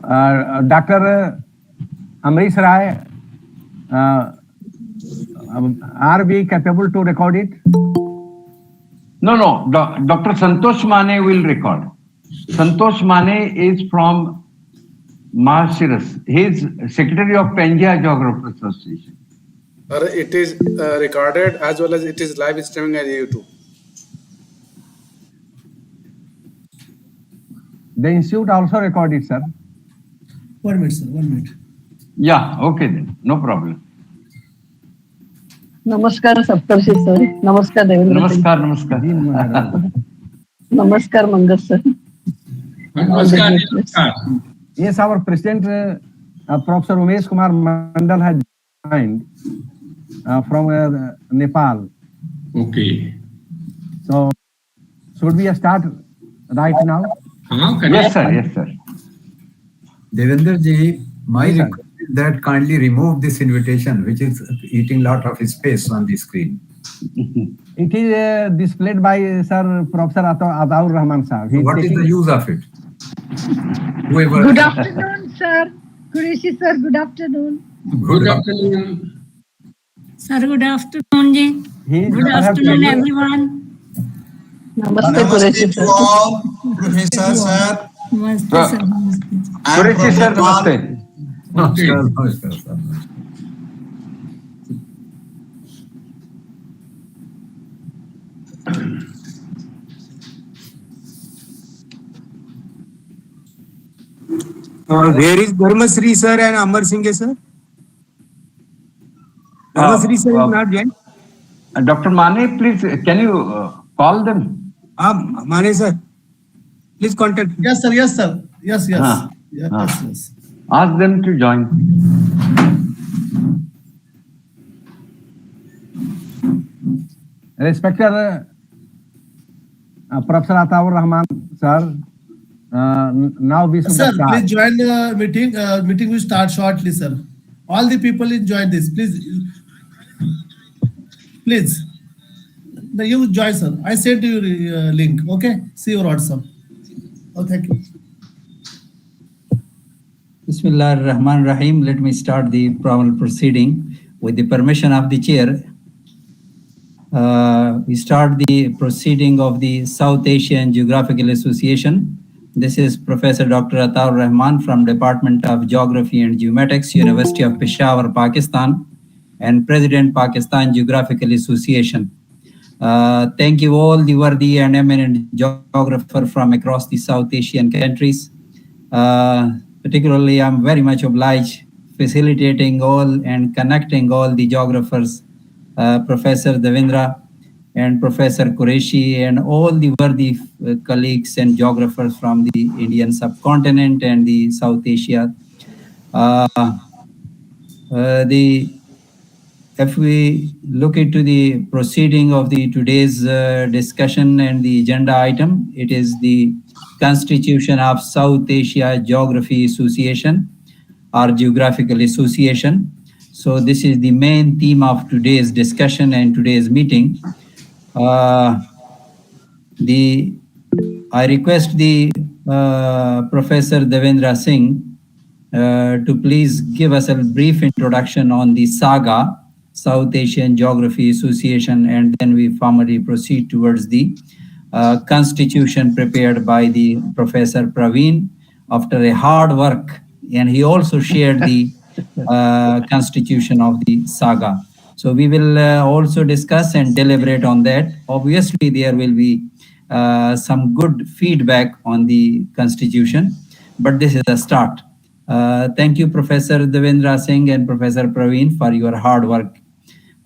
Dr. Ambarish Rai, are we capable to record it? No. Dr. Santosh Mane will record. Santosh Mane is from Maharashtra. He is Secretary of Penja Geographical Association. It is recorded as well as it is live streaming at YouTube. The institute also recorded, sir. 1 minute, sir. 1 minute. Yeah, okay then. No problem. नमस्कार सप्तर्षि sir. नमस्कार देवेंद्र. नमस्कार. नमस्कार मंगर sir. नमस्कार. Yes, our president, Professor Umesh Kumar Mandal has joined from Nepal. Okay. So, should we start right now? Yes, sir. Devendra ji, my request is that kindly remove this invitation, which is eating lot of space on the screen. It is displayed by Sir Professor Ataur Rahman sir. What is the use of it? Whoever. Good afternoon, sir. Qureshi sir, good afternoon. Good afternoon. Sir, good afternoon, ji. Good afternoon, everyone. Namaste Qureshi sir. Professor sir. Namaste sir. Qureshi sir, namaste. Namaskar, sir. Where is Dharmasri sir and Amar Singh sir? Dharmasri sir is not joined. Dr. Mane, please, can you call them? Mane sir, please contact. Yes, sir. Yes. Yes. Ask them to join. Respected Professor Ataur Rahman sir, now we should Sir, start. please join the meeting. Meeting will start shortly, sir. All the people will join this. Please. Now you join, sir. I sent you link. Okay. See your WhatsApp. Oh, thank you. Bismillah ar-Rahman ar-Rahim. Let me start the formal proceeding with the permission of the chair. We start the proceeding of the South Asian Geographical Association. This is Professor Dr. Ataur Rahman from Department of Geography and Geomatics, University of Peshawar, Pakistan, and President Pakistan Geographical Association. Thank you all the worthy and eminent geographers from across the South Asian countries. Particularly, I'm very much obliged facilitating all and connecting all the geographers, Professor Devendra and Professor Qureshi and all the worthy colleagues and geographers from the Indian subcontinent and the South Asia. If we look into the proceeding of the today's discussion and the agenda item, it is the Constitution of South Asia Geography Association or Geographical Association. So this is the main theme of today's discussion and today's meeting. I request the Professor Devendra Singh to please give us a brief introduction on the SAGA, South Asian Geography Association, and then we formally proceed towards the constitution prepared by the Professor Praveen after a hard work, and he also shared the constitution of the SAGA. So we will also discuss and deliberate on that. Obviously, there will be some good feedback on the constitution, but this is a start. Thank you, Professor Devendra Singh and Professor Praveen, for your hard work.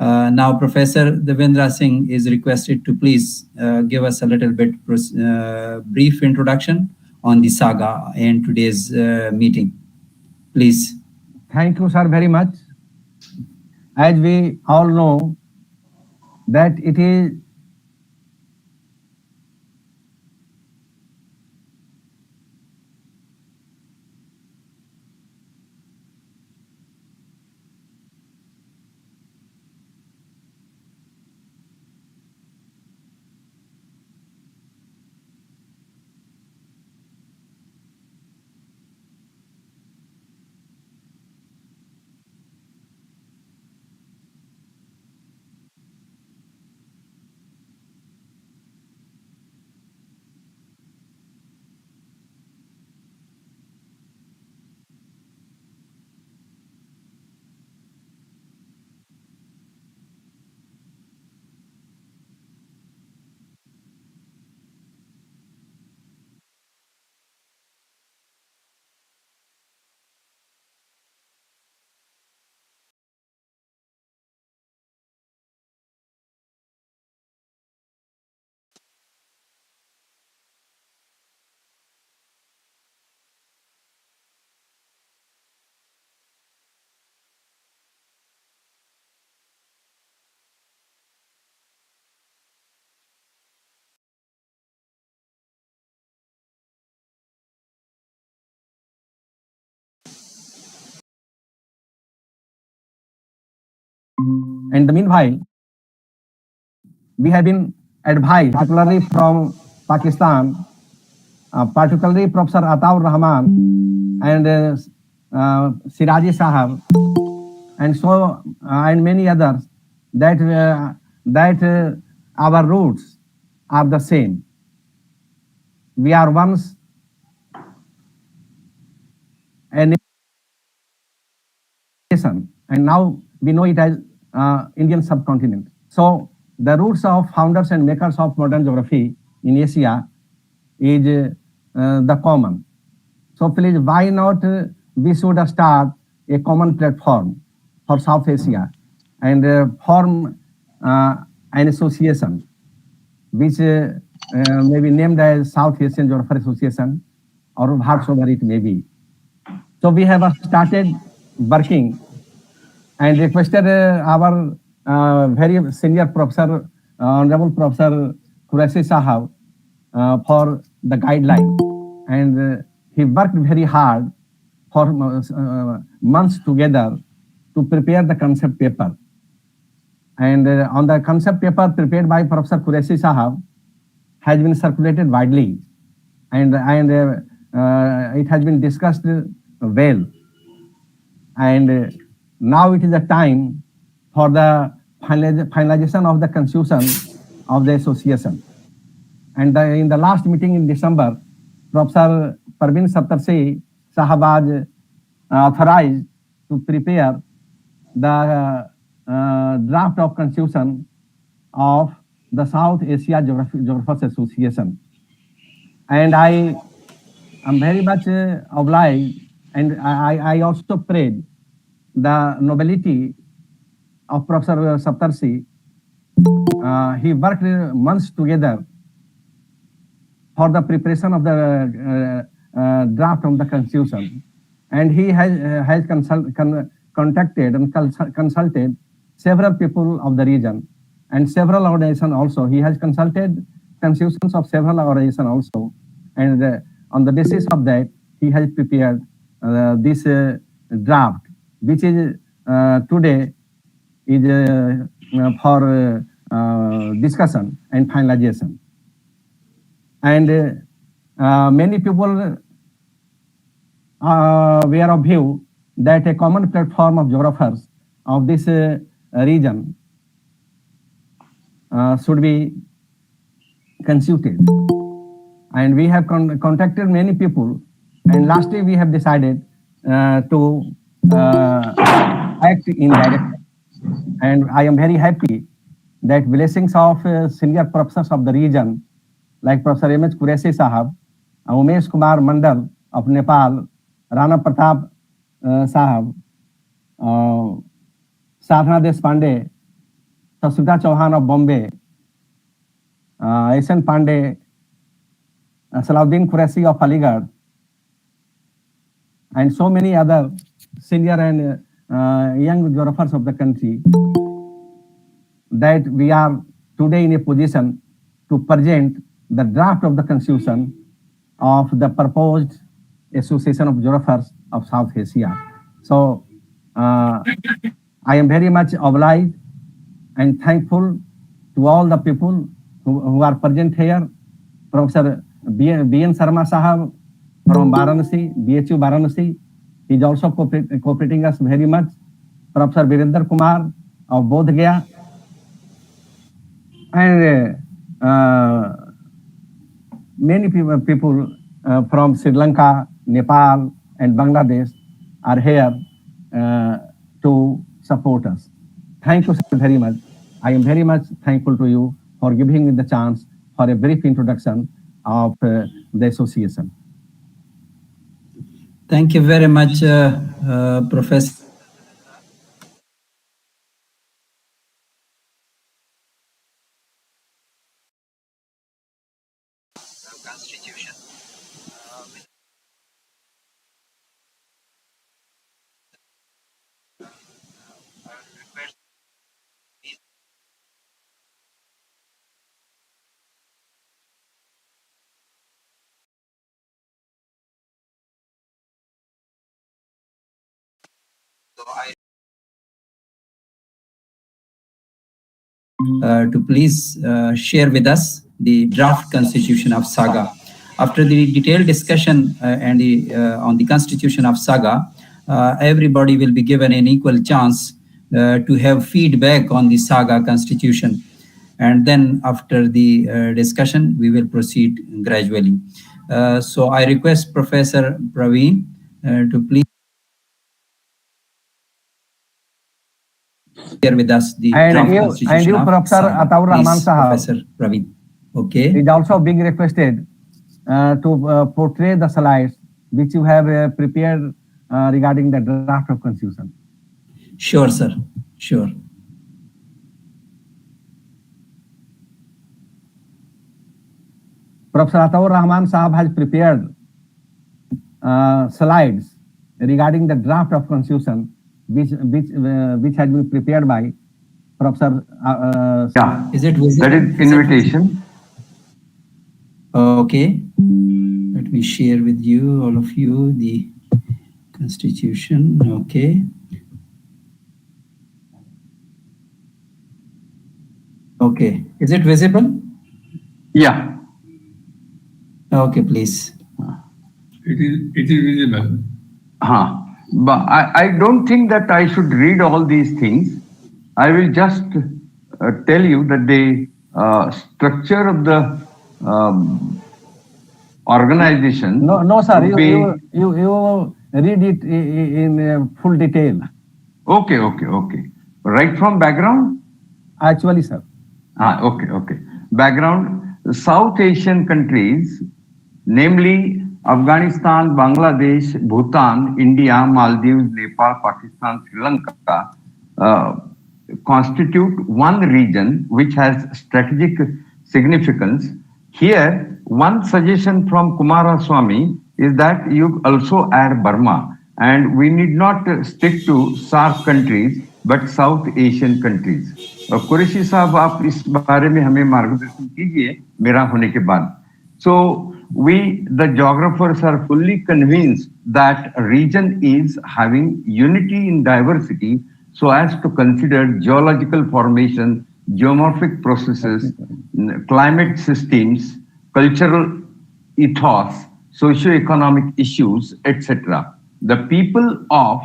Now, Professor Devendra Singh is requested to please give us a little bit brief introduction on the SAGA and today's meeting. Please. Thank you, sir, very much. As we all know that it is And the meanwhile, we have been advised, particularly from Pakistan, particularly Professor Ataur Rahman and Siraji Sahab, and so and many others, that our roots are the same. We are once a nation, and now we know it as Indian subcontinent. So the roots of founders and makers of modern geography in Asia is the common. So please, why not we should start a common platform for South Asia and form an association which may be named as South Asian Geographer Association or whatsoever it may be. So we have started working and requested our very senior professor, Honorable Professor Qureshi Sahab, for the guideline. And he worked very hard for months together to prepare the concept paper. And on the concept paper prepared by Professor Qureshi Sahab has been circulated widely, and it has been discussed well. And now it is the time for the finalization of the constitution of the association. And in the last meeting in December, Professor Parveen Saptarshi Sahab was authorized to prepare the draft of constitution of the South Asia Geographers Association. And I am very much obliged, and I also prayed the nobility of Professor Saptarshi. He worked months together for the preparation of the draft of the constitution, and he has contacted and consulted several people of the region and several organizations also. He has consulted constitutions of several organizations also, and on the basis of that, he has prepared this draft, which is today is for discussion and finalization. And many people were of view that a common platform of geographers of this region should be constituted. And we have contacted many people, and lastly we have decided to act in direction. And I am very happy that blessings of senior professors of the region like Professor M.H. Qureshi Sahab, Umesh Kumar Mandal of Nepal, Rana Pratap Sahab, Sadhana Deshpande, Sasudha Chauhan of Bombay, S.N. Pandey, Salahuddin Qureshi of Aligarh, and so many other senior and young geographers of the country, that we are today in a position to present the draft of the constitution of the proposed Association of Geographers of South Asia. So I am very much obliged and thankful to all the people who are present here. Professor B.N. Sharma Sahab from Varanasi, BHU Varanasi, he is also cooperating us very much. Professor Virender Kumar of Bodh Gaya, and many people from Sri Lanka, Nepal, and Bangladesh are here to support us. Thank you very much. I am very much thankful to you for giving me the chance for a brief introduction of the association. Thank you very much, Professor. Constitution. So I to please share with us the draft constitution of SAGA. After the detailed discussion on the constitution of SAGA, everybody will be given an equal chance to have feedback on the SAGA constitution. And then after the discussion, we will proceed gradually. So I request Professor Praveen to please share with us the draft constitution of Professor SAGA. Ataur Rahman Please, Sahab, Professor Praveen. Okay. is also being requested to portray the slides which you have prepared regarding the draft of constitution. Sure, sir. Sure. Professor Ataur Rahman Sahab has prepared slides regarding the draft of constitution which has been prepared by Professor. Yeah. Is it visible? That is invitation. Okay. Let me share with you, all of you, the constitution. Okay. Okay. Is it visible? Yeah. Okay, please. It is visible. But I don't think that I should read all these things. I will just tell you that the structure of the organization. No, sir. You read it in full detail. Okay. Right from background? Actually, sir. Okay. Background. South Asian countries, namely Afghanistan, Bangladesh, Bhutan, India, Maldives, Nepal, Pakistan, Sri Lanka, constitute one region which has strategic significance. Here, one suggestion from Kumar Swami is that you also add Burma, and we need not stick to SAARC countries but South Asian countries. Qureshi साहब आप इस बारे में हमें मार्गदर्शन कीजिए मेरा होने के बाद. So we, the geographers, are fully convinced that a region is having unity in diversity so as to consider geological formation, geomorphic processes, climate systems, cultural ethos, socio-economic issues, etc. The people of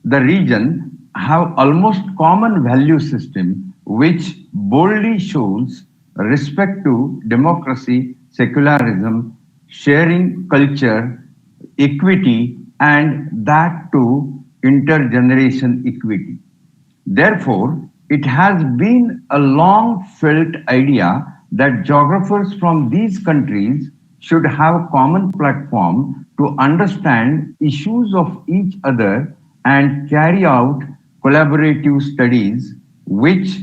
the region have almost common value system which boldly shows respect to democracy, secularism, sharing culture, equity, and that too intergeneration equity. Therefore, it has been a long felt idea that geographers from these countries should have a common platform to understand issues of each other and carry out collaborative studies which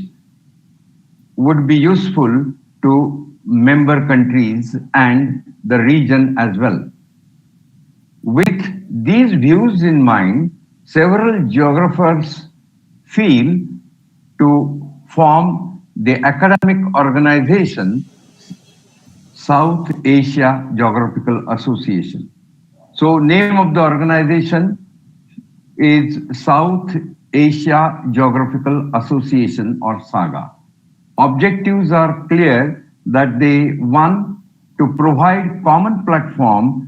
would be useful to member countries and the region as well. With these views in mind, several geographers feel to form the academic organization South Asia Geographical Association. So name of the organization is South Asia Geographical Association or SAGA. Objectives are clear that they want to provide common platform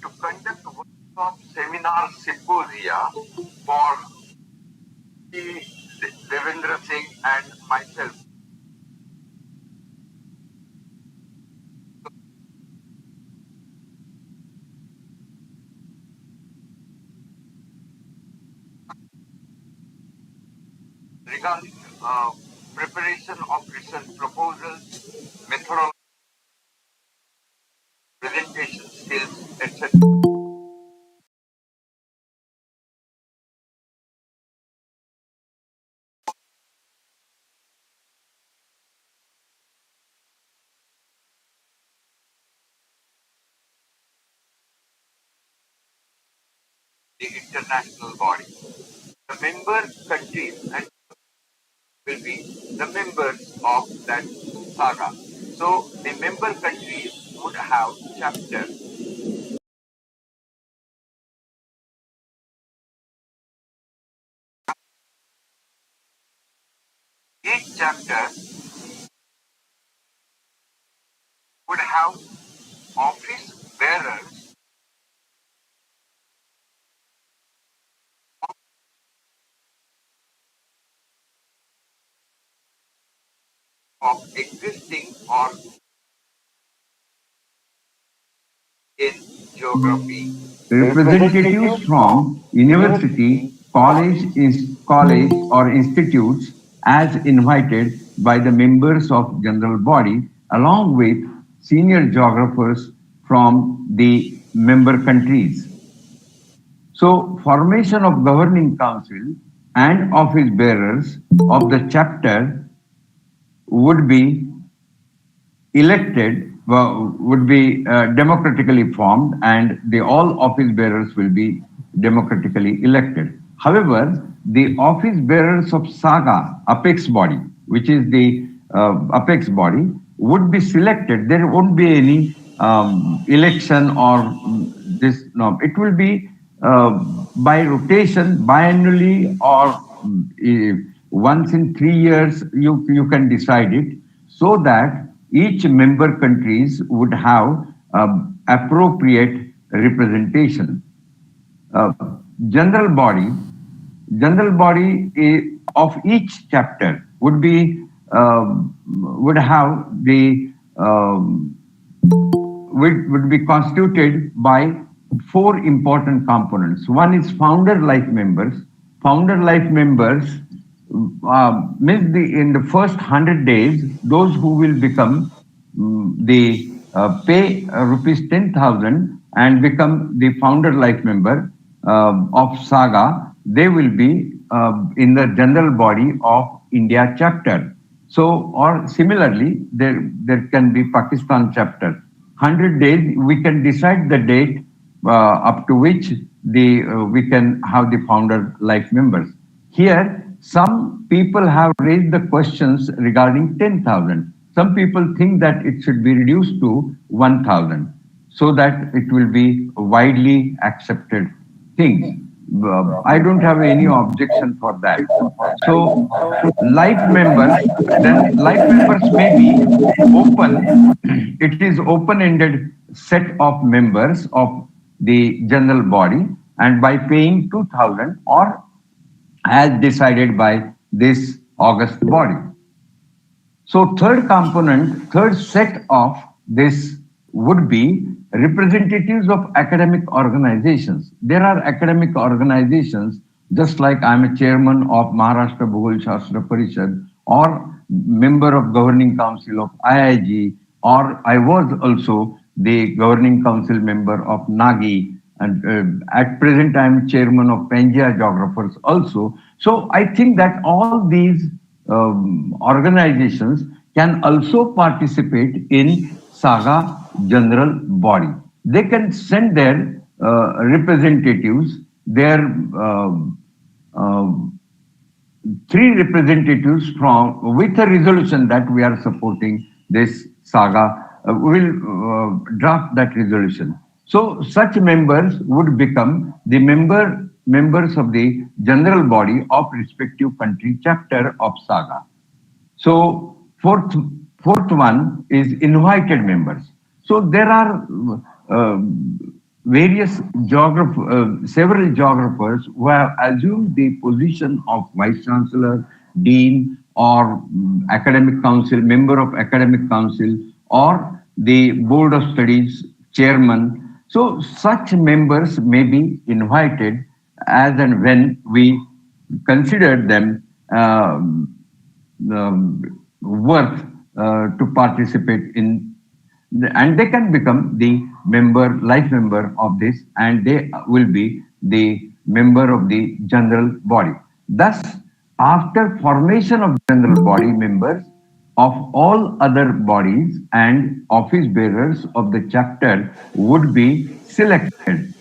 to conduct workshop, seminar, symposia for Devendra Singh and myself. Regarding preparation of research proposals, methodology, presentation skills, etc. The international body. The member countries and will be the members of that saga. So the member countries would have chapters. Each chapter would have office bearers of existing or in geography. Representatives from university, college or institutes as invited by the members of general body along with senior geographers from the member countries. So formation of governing council and office bearers of the chapter would be elected, would be democratically formed, and the all office bearers will be democratically elected. However, the office bearers of SAGA, apex body, which is the apex body, would be selected. There won't be any election or this, no, it will be by rotation, biannually, or once in 3 years, you can decide it, so that each member countries would have appropriate representation. General body of each chapter would be would have the would be constituted by 4 important components. One is founder-like members. Founder-like members means in the first 100 days, those who will become the pay rupees 10,000 and become the founder-like member of SAGA, they will be in the general body of India chapter. So, or similarly, there can be Pakistan chapter. 100 days, we can decide the date up to which we can have the founder-like members. Here, some people have raised the questions regarding 10,000. Some people think that it should be reduced to 1,000 so that it will be a widely accepted thing. I don't have any objection for that. So, life members may be open. It is open-ended set of members of the general body, and by paying 2,000 or as decided by this august body. So third component, third set of this would be representatives of academic organizations. There are academic organizations, just like I'm a chairman of Maharashtra Bhugol Shastra Parishad, or member of governing council of IIG, or I was also the governing council member of NAGI, and at present I am chairman of Pangaea Geographers also. So I think that all these organizations can also participate in SAGA general body. They can send their representatives, their 3 representatives from with a resolution that we are supporting this SAGA. Will draft that resolution. So such members would become the members of the general body of respective country chapter of SAGA. So fourth one is invited members. So there are various several geographers who have assumed the position of vice chancellor, dean, or academic council, member of academic council, or the board of studies chairman. So such members may be invited as and when we consider them worth to participate in, and they can become the life member of this, and they will be the member of the general body. Thus, after formation of general body, members of all other bodies and office bearers of the chapter would be elected.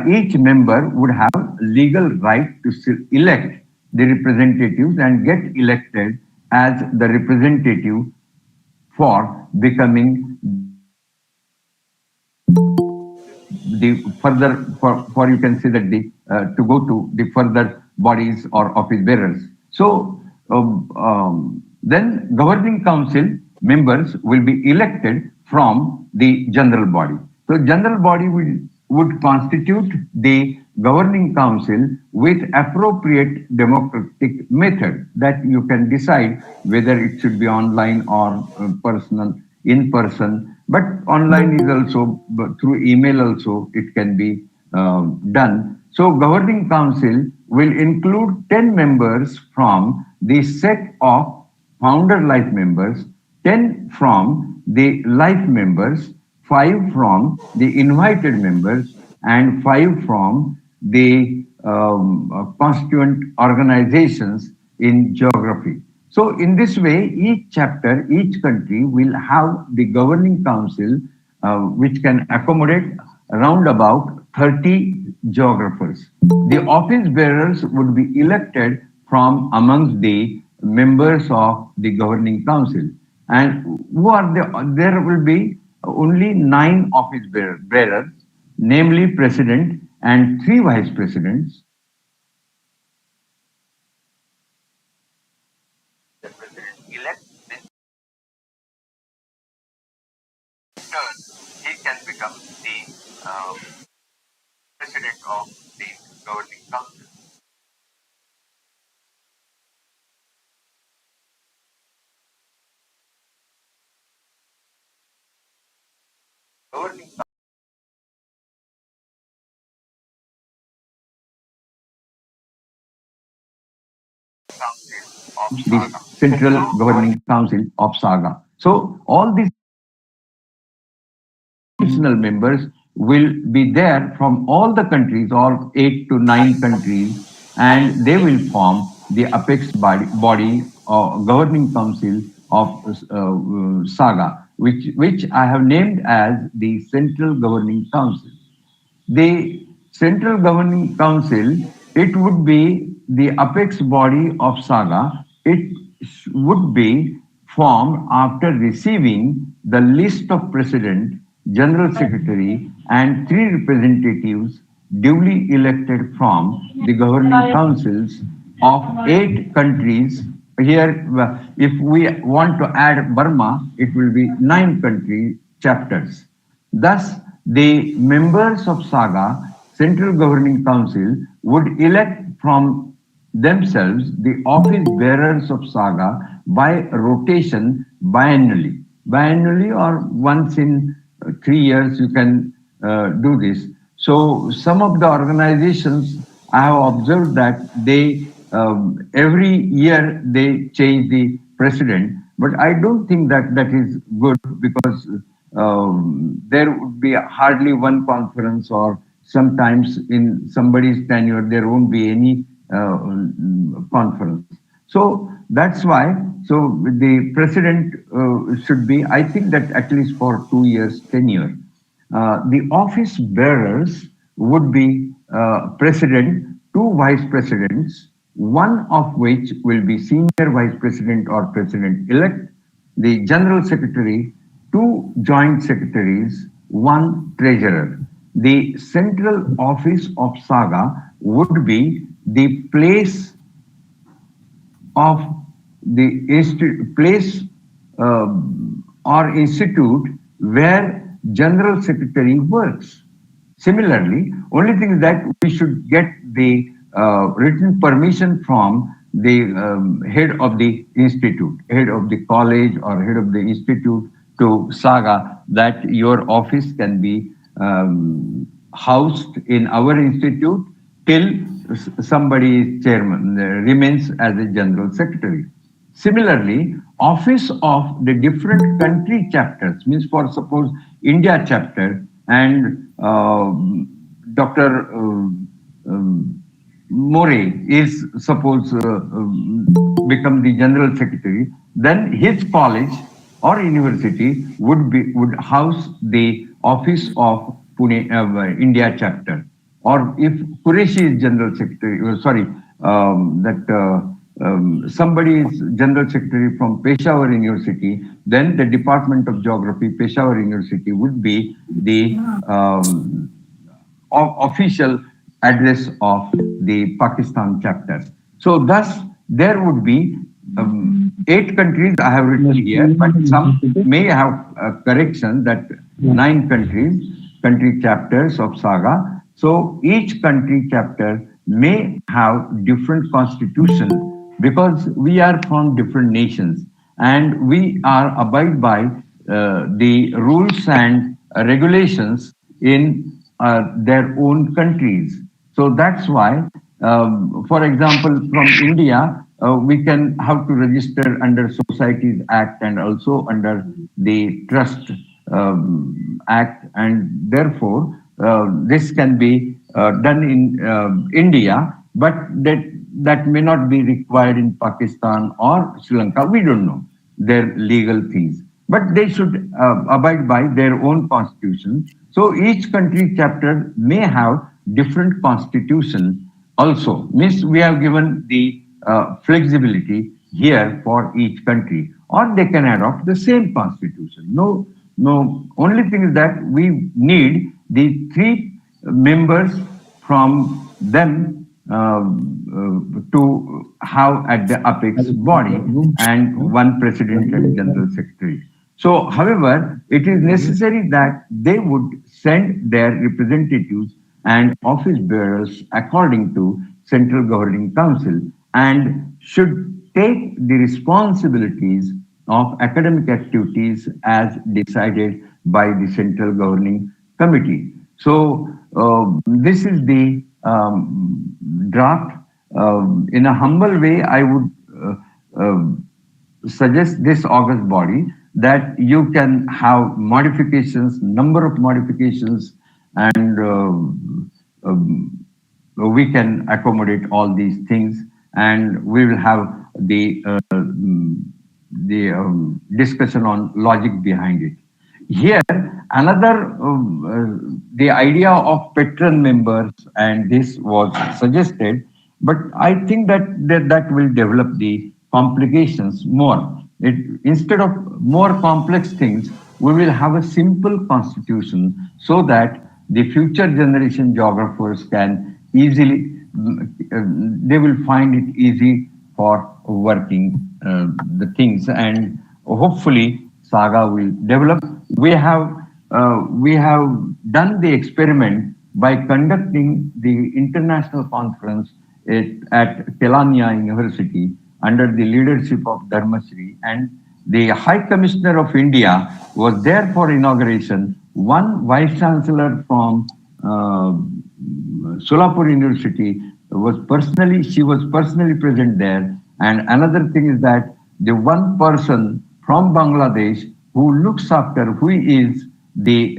Each member would have legal right to elect the representatives and get elected as the representative for becoming the further, for you can say that the to go to the further bodies or office bearers. So then governing council members will be elected from the general body. So general body would constitute the governing council with appropriate democratic method that you can decide whether it should be online or in person. But online is also, through email also, it can be done. So governing council will include 10 members from the set of founder life members, 10 from the life members, 5 from the invited members, and 5 from the constituent organizations in geography. So in this way, each chapter, each country will have the governing council which can accommodate around about 30 geographers. The office bearers would be elected from amongst the members of the governing council. And there will be only 9 office bearers, namely president and 3 vice presidents. The president elects this, he can become the president of the governing council. Governing Council of the Central Governing Council of SAGA. So all these additional members will be there from all the countries, all 8 to 9 countries, and they will form the apex body or governing council of SAGA, which I have named as the Central Governing Council. The Central Governing Council, it would be the apex body of SAGA. It would be formed after receiving the list of president, general secretary, and 3 representatives duly elected from the governing councils of 8 countries. Here, if we want to add Burma, it will be 9 country chapters. Thus, the members of SAGA, Central Governing Council, would elect from themselves the office bearers of SAGA by rotation biannually. Biannually, or once in 3 years you can do this. So some of the organizations, I have observed that they every year they change the president, but I don't think that that is good, because there would be hardly one conference, or sometimes in somebody's tenure there won't be any conference. So that's why, so the president should be, I think that at least for 2 years tenure. The office bearers would be president, 2 vice presidents, one of which will be senior vice president or president-elect, the general secretary, 2 joint secretaries, 1 treasurer. The central office of SAGA would be the place of the or institute where general secretary works. Similarly, only thing is that we should get the written permission from the head of the institute, head of the college or head of the institute to SAGA, that your office can be housed in our institute till somebody is chairman, remains as a general secretary. Similarly, office of the different country chapters, means for suppose India chapter and Dr. More is suppose become the general secretary, then his college or university would house the office of Pune India chapter. Or if Qureshi is general secretary, somebody is general secretary from Peshawar University, then the Department of Geography, Peshawar University would be the official address of the Pakistan chapter. So thus there would be 8 countries I have written here, but some may have a correction that 9 country chapters of SAGA. So each country chapter may have different constitution because we are from different nations and we are abide by the rules and regulations in their own countries. So that's why, for example, from India, we can have to register under Societies Act and also under the Trust Act, and therefore this can be done in India, but that may not be required in Pakistan or Sri Lanka. We don't know their legal things, but they should abide by their own constitution. So each country chapter may have different constitution also. Means we have given the flexibility here for each country, or they can adopt the same constitution. No, only thing is that we need the 3 members from them to have at the apex body and 1 president and general secretary. So, however, it is necessary that they would send their representatives and office bearers according to Central Governing Council and should take the responsibilities of academic activities as decided by the Central Governing Committee. So this is the draft. In a humble way, I would suggest this august body that you can have modifications, number of modifications, and we can accommodate all these things, and we will have the discussion on logic behind it. Here, another, the idea of patron members, and this was suggested, but I think that will develop the complications more. Instead of more complex things, we will have a simple constitution so that the future generation geographers can easily, they will find it easy for working the things, and hopefully SAGA will develop. We have done the experiment by conducting the international conference at Telangana University under the leadership of Dharmasri, and the High Commissioner of India was there for inauguration. One Vice Chancellor from Solapur University was personally present there. And another thing is that the one person from Bangladesh who looks after, who is the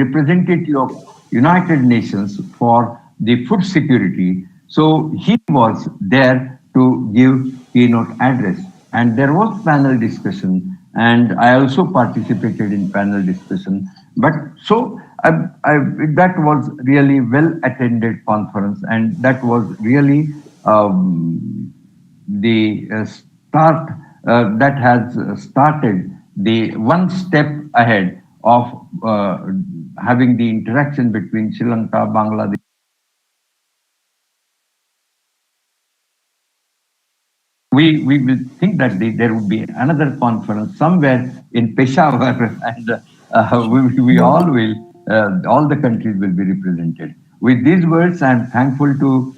representative of United Nations for the food security. So he was there to give keynote address, and there was panel discussion, and I also participated in panel discussion. But so that was really well attended conference, and that was really the start that has started the one step ahead of having the interaction between Sri Lanka, Bangladesh. We will think that there would be another conference somewhere in Peshawar, and we all will, all the countries will be represented. With these words, I am thankful to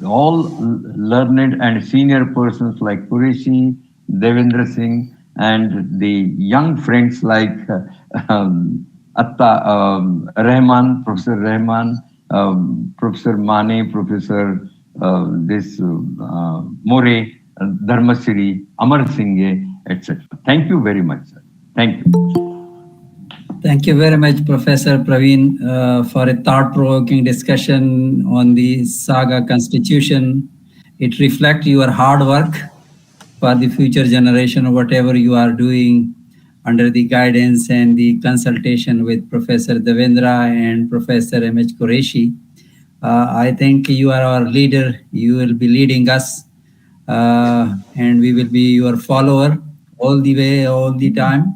all learned and senior persons like Qureshi, Devendra Singh, and the young friends like Rahman, Professor Rahman, Professor Mane, Professor More, Dharmasiri, Amar Singh, etc. Thank you very much, sir. Thank you. Thank you very much, Professor Praveen, for a thought-provoking discussion on the SAGA Constitution. It reflects your hard work for the future generation, whatever you are doing under the guidance and the consultation with Professor Devendra and Professor M.H. Qureshi. I think you are our leader. You will be leading us, and we will be your follower all the way, all the time.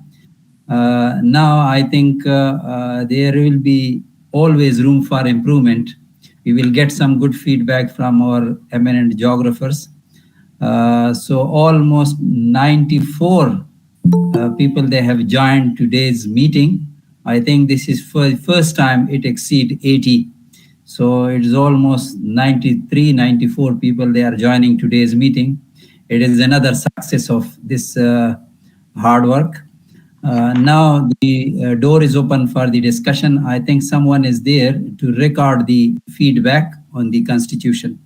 Now, I think there will be always room for improvement. We will get some good feedback from our eminent geographers. So almost 94 people, they have joined today's meeting. I think this is for the first time it exceeds 80. So it is almost 93, 94 people, they are joining today's meeting. It is another success of this hard work. Now the door is open for the discussion. I think someone is there to record the feedback on the Constitution.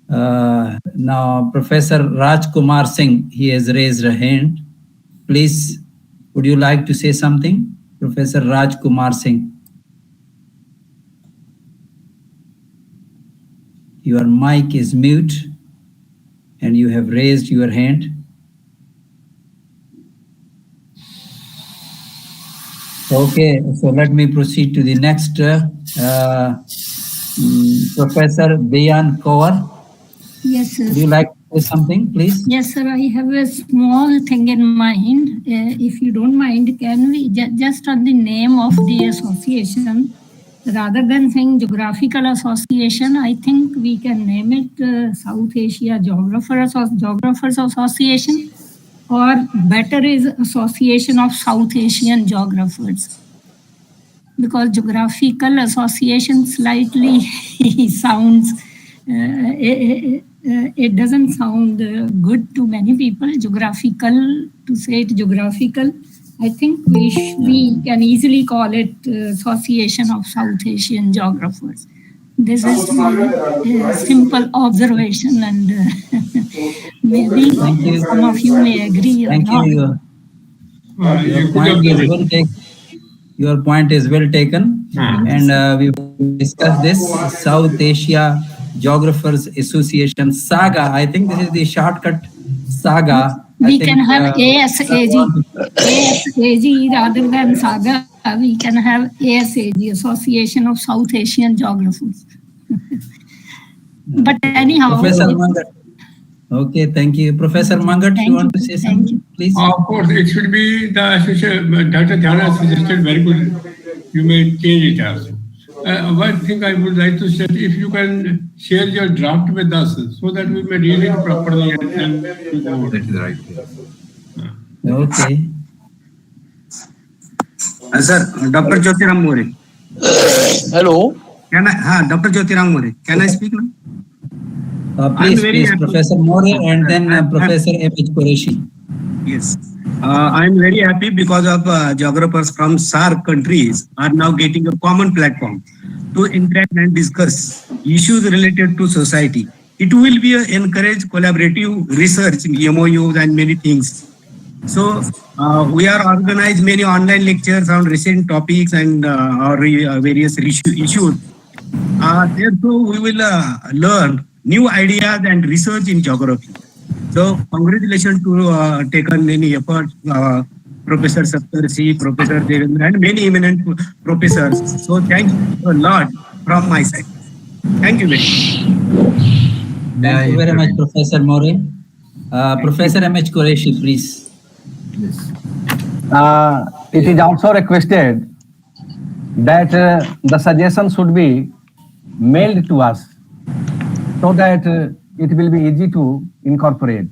Now, Professor Kumar Singh, he has raised a hand. Please, would you like to say something? Professor Kumar Singh. Your mic is mute and you have raised your hand. Okay, so let me proceed to the next. Professor Bayan Kaur. Yes, sir. Would you like to say something, please? Yes, sir. I have a small thing in mind. If you don't mind, can we just on the name of the association, rather than saying Geographical Association, I think we can name it South Asia Geographers Association, or better is Association of South Asian Geographers. Because Geographical Association slightly sounds, it doesn't sound good to many people. Geographical, to say it geographical, I think we can easily call it Association of South Asian Geographers. This is a simple observation, and maybe some of you may agree or not. Your point is well taken, and we will discuss this. South Asia Geographers Association, SAGA. I think this is the shortcut, SAGA. We can have ASAG rather than SAGA. We can have ASAG, Association of South Asian Geographers. But anyhow, Professor Munger. Okay, thank you. Professor Munger, you want to say something, please? Of course, it should be the association. Dr. Jana suggested very good. You may change it also. One thing I would like to say, if you can share your draft with us so that we may read it properly and then that is right. Okay. Sir, Dr. Jyotiram More. Hello. Dr. Jyotiram More. Can I speak now? Please, Professor More and then Professor M.H. Qureshi. Yes. I am very happy because of geographers from SAARC countries are now getting a common platform to interact and discuss issues related to society. It will be encourage collaborative research, MOUs and many things. So we are organized many online lectures on recent topics and our various issues. Therefore, we will learn new ideas and research in geography. So congratulations to taken any effort, Professor Secretaries, Professor Devendra, and many eminent professors. So thank you a lot from my side. Thank you very much. Thank you very much, Professor More. Professor M.H. Qureshi, please. Yes. It is also requested that the suggestion should be mailed to us so that it will be easy to incorporate.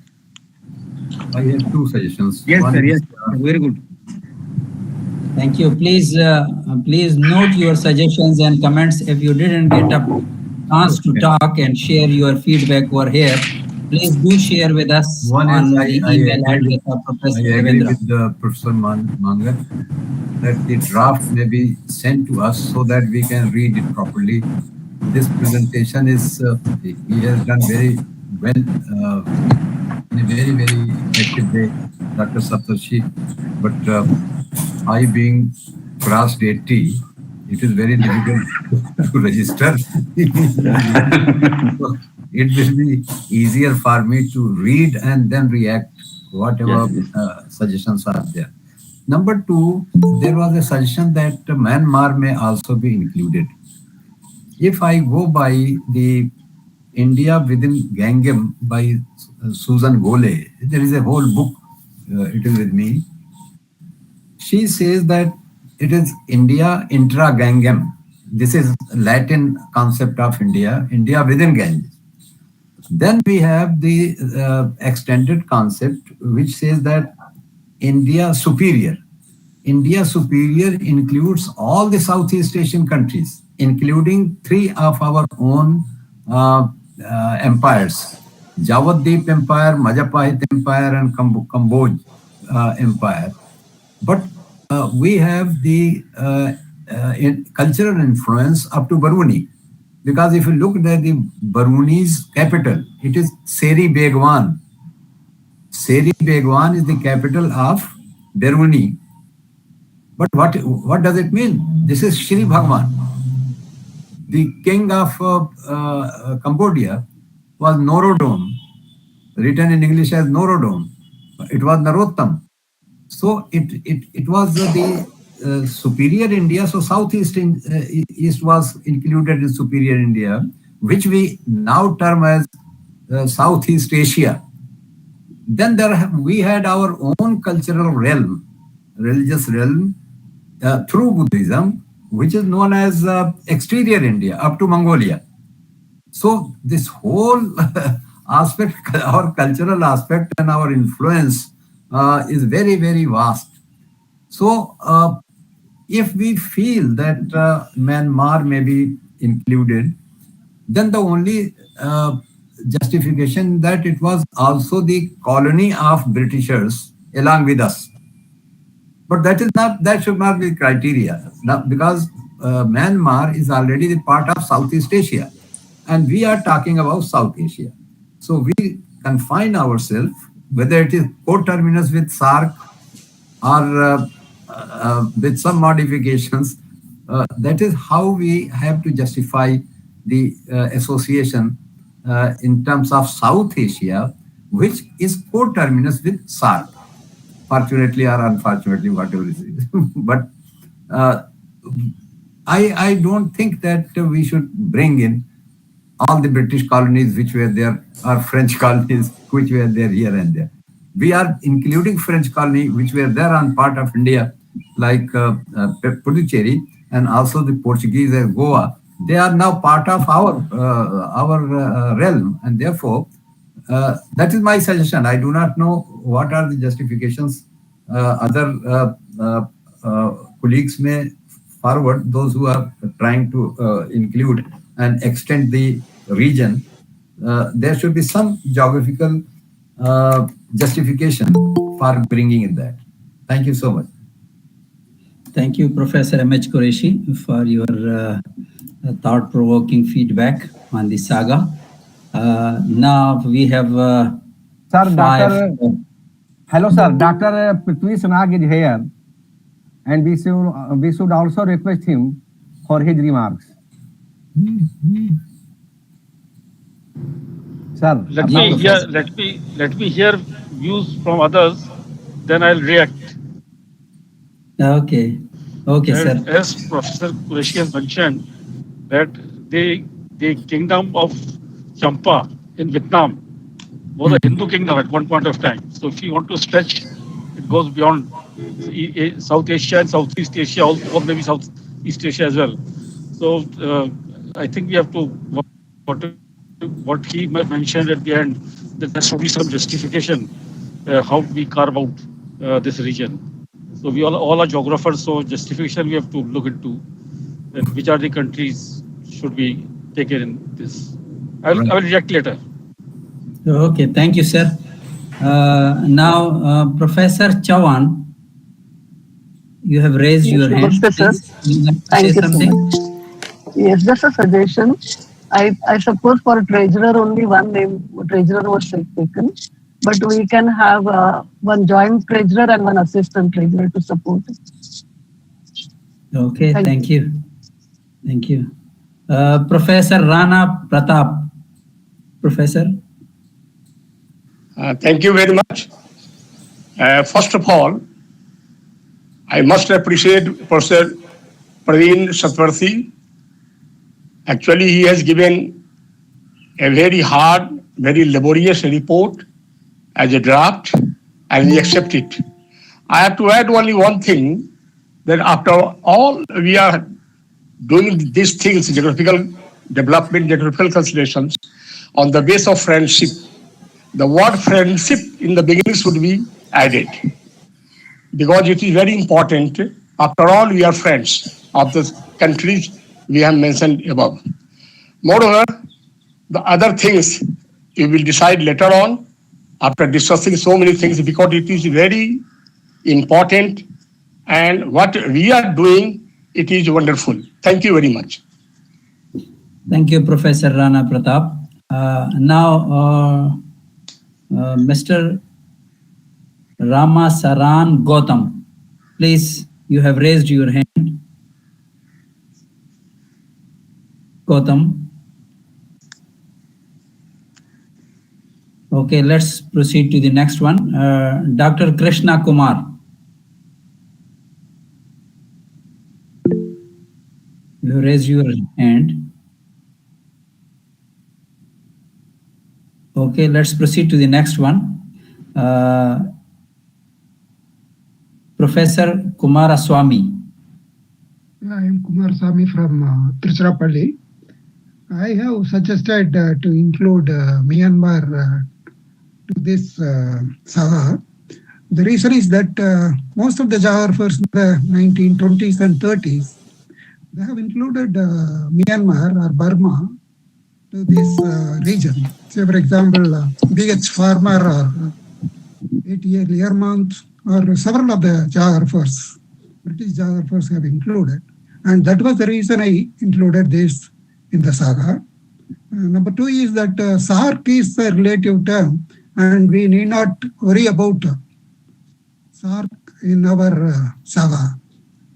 I have two suggestions. Yes, sir. Yes, very good. Thank you. Please, please note your suggestions and comments. If you didn't get a chance to talk and share your feedback over here, Please do share with us One on is the email address of Professor I agree Devendra. with Professor Munger that the draft may be sent to us so that we can read it properly. This presentation is, he has done very well in a very, very effective way, Dr. Saptarshi. But I being crossed 80, it is very difficult to register. So it will be easier for me to read and then react whatever suggestions are there. Number two, there was a suggestion that Myanmar may also be included. If I go by the India Within Ganges by Susan Gole, there is a whole book, it is with me. She says that it is India intra Ganges. This is Latin concept of India, India within Ganges. Then we have the extended concept, which says that India superior. India superior includes all the Southeast Asian countries, including 3 of our own empires, Jawaddeep Empire, Majapahit Empire, and Cambodge Empire. But we have the cultural influence up to Baruni. Because if you look at the Baruni's capital, it is Seri Begwan. Seri Begwan is the capital of Baruni. But what does it mean? This is Shri Bhagwan. The king of Cambodia was Norodom, written in English as Norodom. It was Narottam. So it was the superior India. So Southeast East was included in superior India, which we now term as Southeast Asia. Then we had our own cultural realm, religious realm, through Buddhism, which is known as exterior India, up to Mongolia. So this whole aspect, our cultural aspect and our influence is very, very vast. So if we feel that Myanmar may be included, then the only justification that it was also the colony of Britishers along with us. But that should not be criteria, because Myanmar is already the part of Southeast Asia, and we are talking about South Asia. So we confine ourselves, whether it is co-terminus with SARC or with some modifications. That is how we have to justify the association in terms of South Asia, which is co-terminus with SARC. Fortunately or unfortunately, whatever it is. But I don't think that we should bring in all the British colonies which were there, or French colonies which were there here and there. We are including French colony which were there on part of India, like Puducherry, and also the Portuguese and Goa. They are now part of our realm, and therefore that is my suggestion. I do not know what are the justifications other colleagues may forward, those who are trying to include and extend the region. There should be some geographical justification for bringing in that. Thank you so much. Thank you, Professor M.H. Qureshi, for your thought-provoking feedback on the saga. Now we have Sir, Dr. Hello, sir. Dr. Prithvi Sanag is here, and we should also request him for his remarks. Sir, let me hear views from others, then I'll react. Okay, sir. As Professor Qureshi has mentioned, that the kingdom of Champa in Vietnam was a Hindu kingdom at one point of time. So if you want to stretch, it goes beyond South Asia and Southeast Asia, or maybe Southeast Asia as well. So I think we have to, what he mentioned at the end, that there should be some justification how we carve out this region. So we all are geographers, so justification we have to look into, and which are the countries should be taken in this. I will react later. Okay, thank you, sir. Now, Professor Chavan, you have raised your hand. Namaste, sir. Please, you like to Thank say you so something? much. Yes, just a suggestion. I suppose for treasurer only one name, treasurer was taken, but we can have one joint treasurer and one assistant treasurer to support it. Okay, thank you. Thank you. Professor Rana Pratap. Professor. Thank you very much. First of all, I must appreciate Professor Praveen Satwarthi. Actually, he has given a very hard, very laborious report as a draft, and we accept it. I have to add only one thing, that after all we are doing these things, geographical development, geographical considerations, on the base of friendship, the word friendship in the beginning should be added, because it is very important. After all, we are friends of the countries we have mentioned above. Moreover, the other things you will decide later on after discussing so many things, because it is very important, and what we are doing, it is wonderful. Thank you very much. Thank you, Professor Rana Pratap. Now, Mr. Ramasaran Gautam, please, you have raised your hand. Gautam. Okay, let's proceed to the next one. Dr. Krishna Kumar. You raise your hand. Okay, let's proceed to the next one. Professor Kumaraswamy. I am Kumar Swami from Tiruchirappalli. I have suggested to include Myanmar to this saga. The reason is that most of the geographers in the 1920s and 30s, they have included Myanmar or Burma to this region. Say, for example, B.H. Farmer or A.T.A. Learmonth or several of the geographers, British geographers have included. And that was the reason I included this in the saga. Number two is that SARC is a relative term, and we need not worry about SARC in our saga.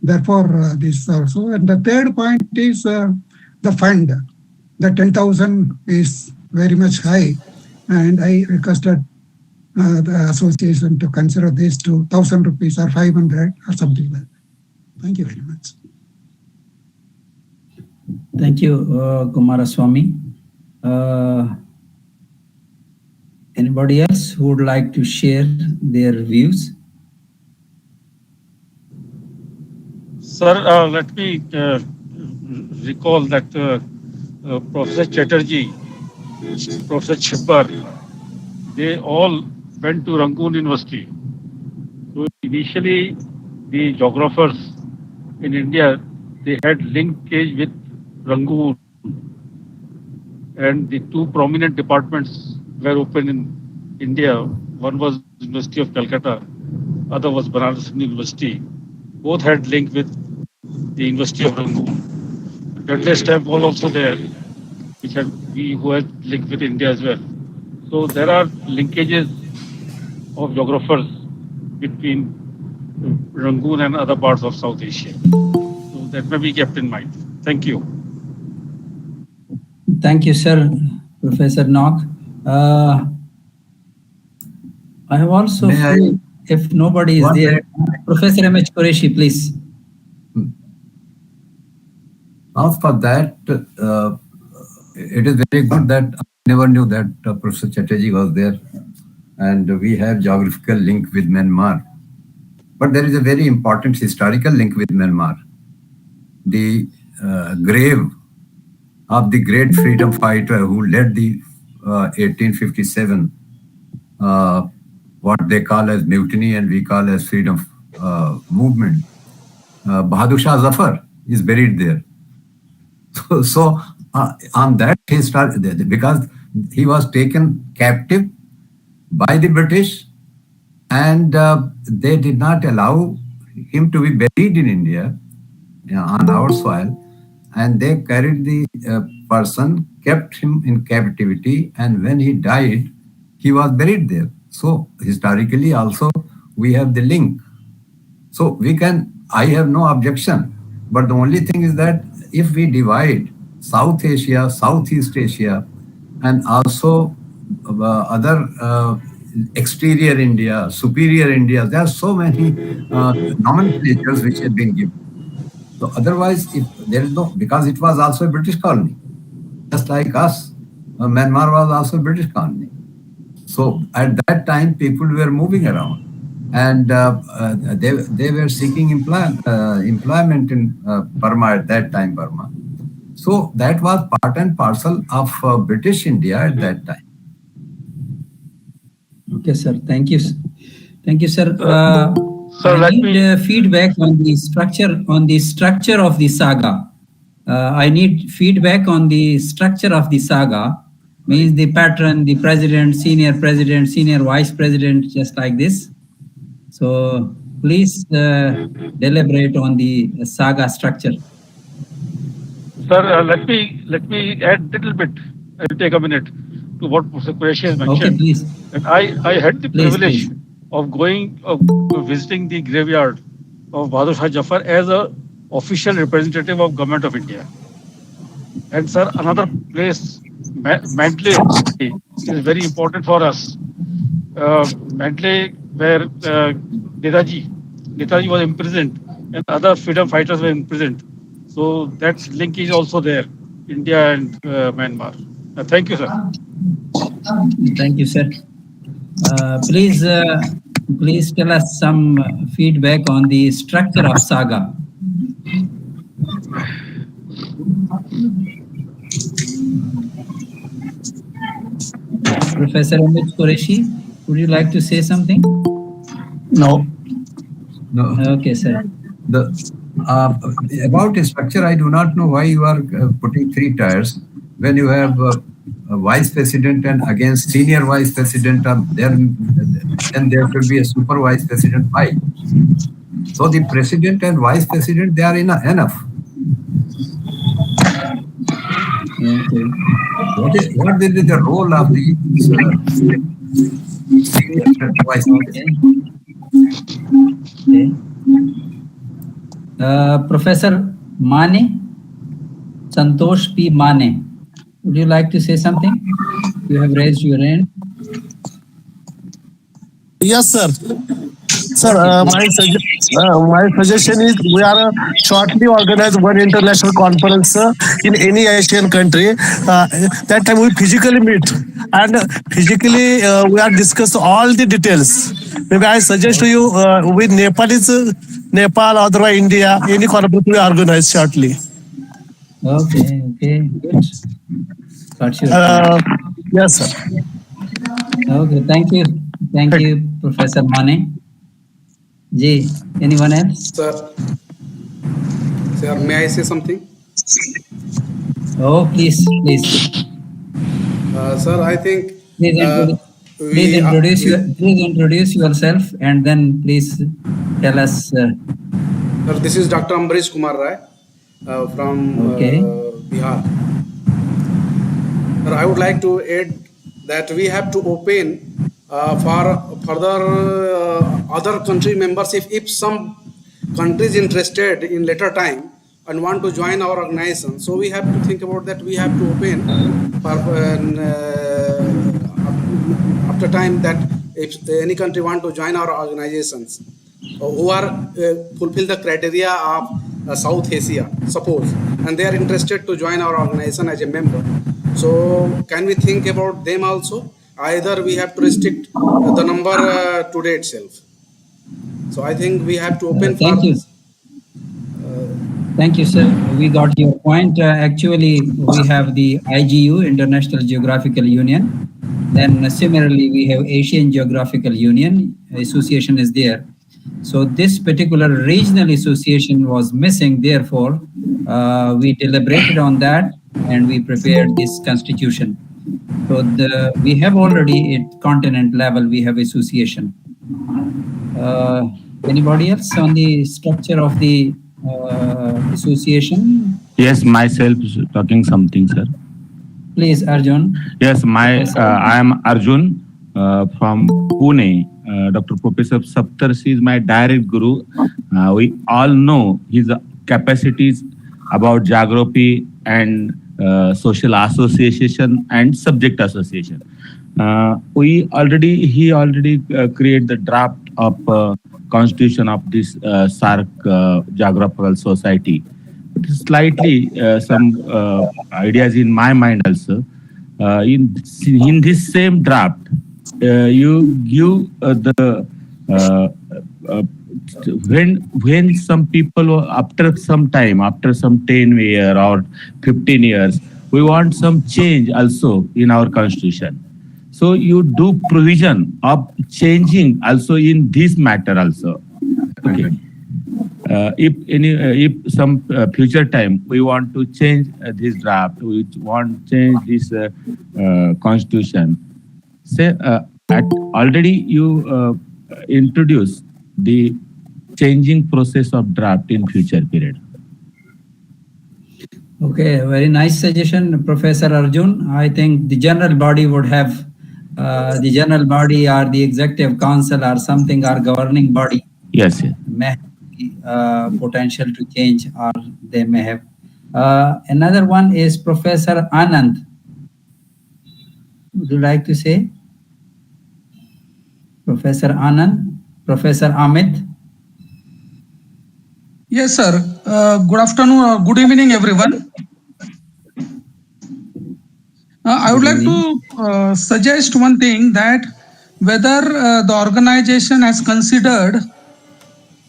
Therefore, this also. And the third point is the fund. The 10,000 is very much high, and I requested the association to consider this to 1,000 rupees or 500 or something like that. Thank you very much. Thank you, Kumaraswamy. Anybody else who would like to share their views? Sir, let me recall that Professor Chatterjee, Professor Sheikhpura, they all went to Rangoon University. So initially, the geographers in India, they had linkage with Rangoon, and the two prominent departments were open in India. One was University of Calcutta, other was Banaras University. Both had link with the University of Rangoon. Dudley Stamp was also there, which who had link with India as well. So there are linkages of geographers between Rangoon and other parts of South Asia. So that may be kept in mind. Thank you. Thank you, sir, Professor Nock. I have also, if nobody is there, Professor M.H. Qureshi, please. Now for that, it is very good that I never knew that Professor Chatterjee was there, and we have geographical link with Myanmar. But there is a very important historical link with Myanmar. The grave of the great freedom fighter who led the 1857, what they call as mutiny and we call as freedom movement, Bahadur Shah Zafar is buried there. So on that history, because he was taken captive by the British, and they did not allow him to be buried in India, on our soil, and they carried the person, kept him in captivity, and when he died, he was buried there. So historically also we have the link. So I have no objection, but the only thing is that if we divide South Asia, Southeast Asia, and also other exterior India, superior India, there are so many nomenclatures which have been given. So otherwise, if there is no, because it was also a British colony, just like us, Myanmar was also a British colony. So at that time, people were moving around, and they were seeking employment in Burma at that time, Burma. So that was part and parcel of British India at that time. Okay, sir. Thank you. Thank you, sir. Sir, I need feedback on the structure of the saga. I need feedback on the structure of the saga. Means the pattern, the president, senior vice president, just like this. So please deliberate on the saga structure. Sir, let me add a little bit. I'll take a minute to what Professor Qureshi has mentioned. Okay, please. And I had the privilege of visiting the graveyard of Bahadur Shah Jafar as a official representative of Government of India. And sir, another place, Mantle, is very important for us. Mantle, where Netaji was imprisoned and other freedom fighters were imprisoned. So that link is also there, India and Myanmar. Thank you, sir. Thank you, sir. Please tell us some feedback on the structure of saga. Professor Amit Qureshi, would you like to say something? No. Okay, sir. About the structure, I do not know why you are putting 3 tiers when you have a vice president and against senior vice president, then there should be a super vice president. Why? So the president and vice president, they are enough. Okay. What will be the role of the senior vice president? Okay. Professor Mane, Santosh P. Mane, would you like to say something? You have raised your hand. Yes, sir. Sir, my suggestion is we are shortly organize one international conference in any Asian country. That time we physically meet and physically we are discuss all the details. Maybe I suggest to you with Nepal, otherwise India, any conference we organize shortly. Okay, good. Yes, sir. Okay, thank you, Professor Mane. Ji, anyone else? Sir, may I say something? Oh, please. Sir, I think please introduce yourself and then please tell us. Sir, this is Dr. Ambarish Kumar Rai from Bihar. Sir, I would like to add that we have to open for further other country members. If some country is interested in later time and want to join our organization, so we have to think about that. We have to open for after time that if any country want to join our organizations who are fulfill the criteria of South Asia, suppose, and they are interested to join our organization as a member. So can we think about them also? Either we have to restrict the number today itself. So I think we have to open for this. Thank you, sir. We got your point. Actually, we have the IGU, International Geographical Union. Then similarly, we have Asian Geographical Union. Association is there. So this particular regional association was missing. Therefore, we deliberated on that and we prepared this constitution. So we have already at continent level, we have association. Anybody else on the structure of the association? Yes, myself is talking something, sir. Please, Arjun. Yes, I am Arjun from Pune. Dr. Professor Saptarshi is my direct guru. We all know his capacities about geography and social association and subject association. He already created the draft of constitution of this SARC Geographical Society. But slightly some ideas in my mind also. In this same draft, you give the when some people after some time, after some 10 years or 15 years, we want some change also in our constitution. So you do provision of changing also in this matter also. Okay. If some future time we want to change this draft, we want to change this constitution. Say already you introduce the changing process of draft in future period. Okay, very nice suggestion, Professor Arjun. I think the general body would have the general body or the executive council or something or governing body. Yes, yes. May have potential to change, or they may have. Another one is Professor Anand. Would you like to say? Professor Anand, Professor Amit. Yes, sir. Good afternoon or good evening, everyone. I would like to suggest one thing, that whether the organization has considered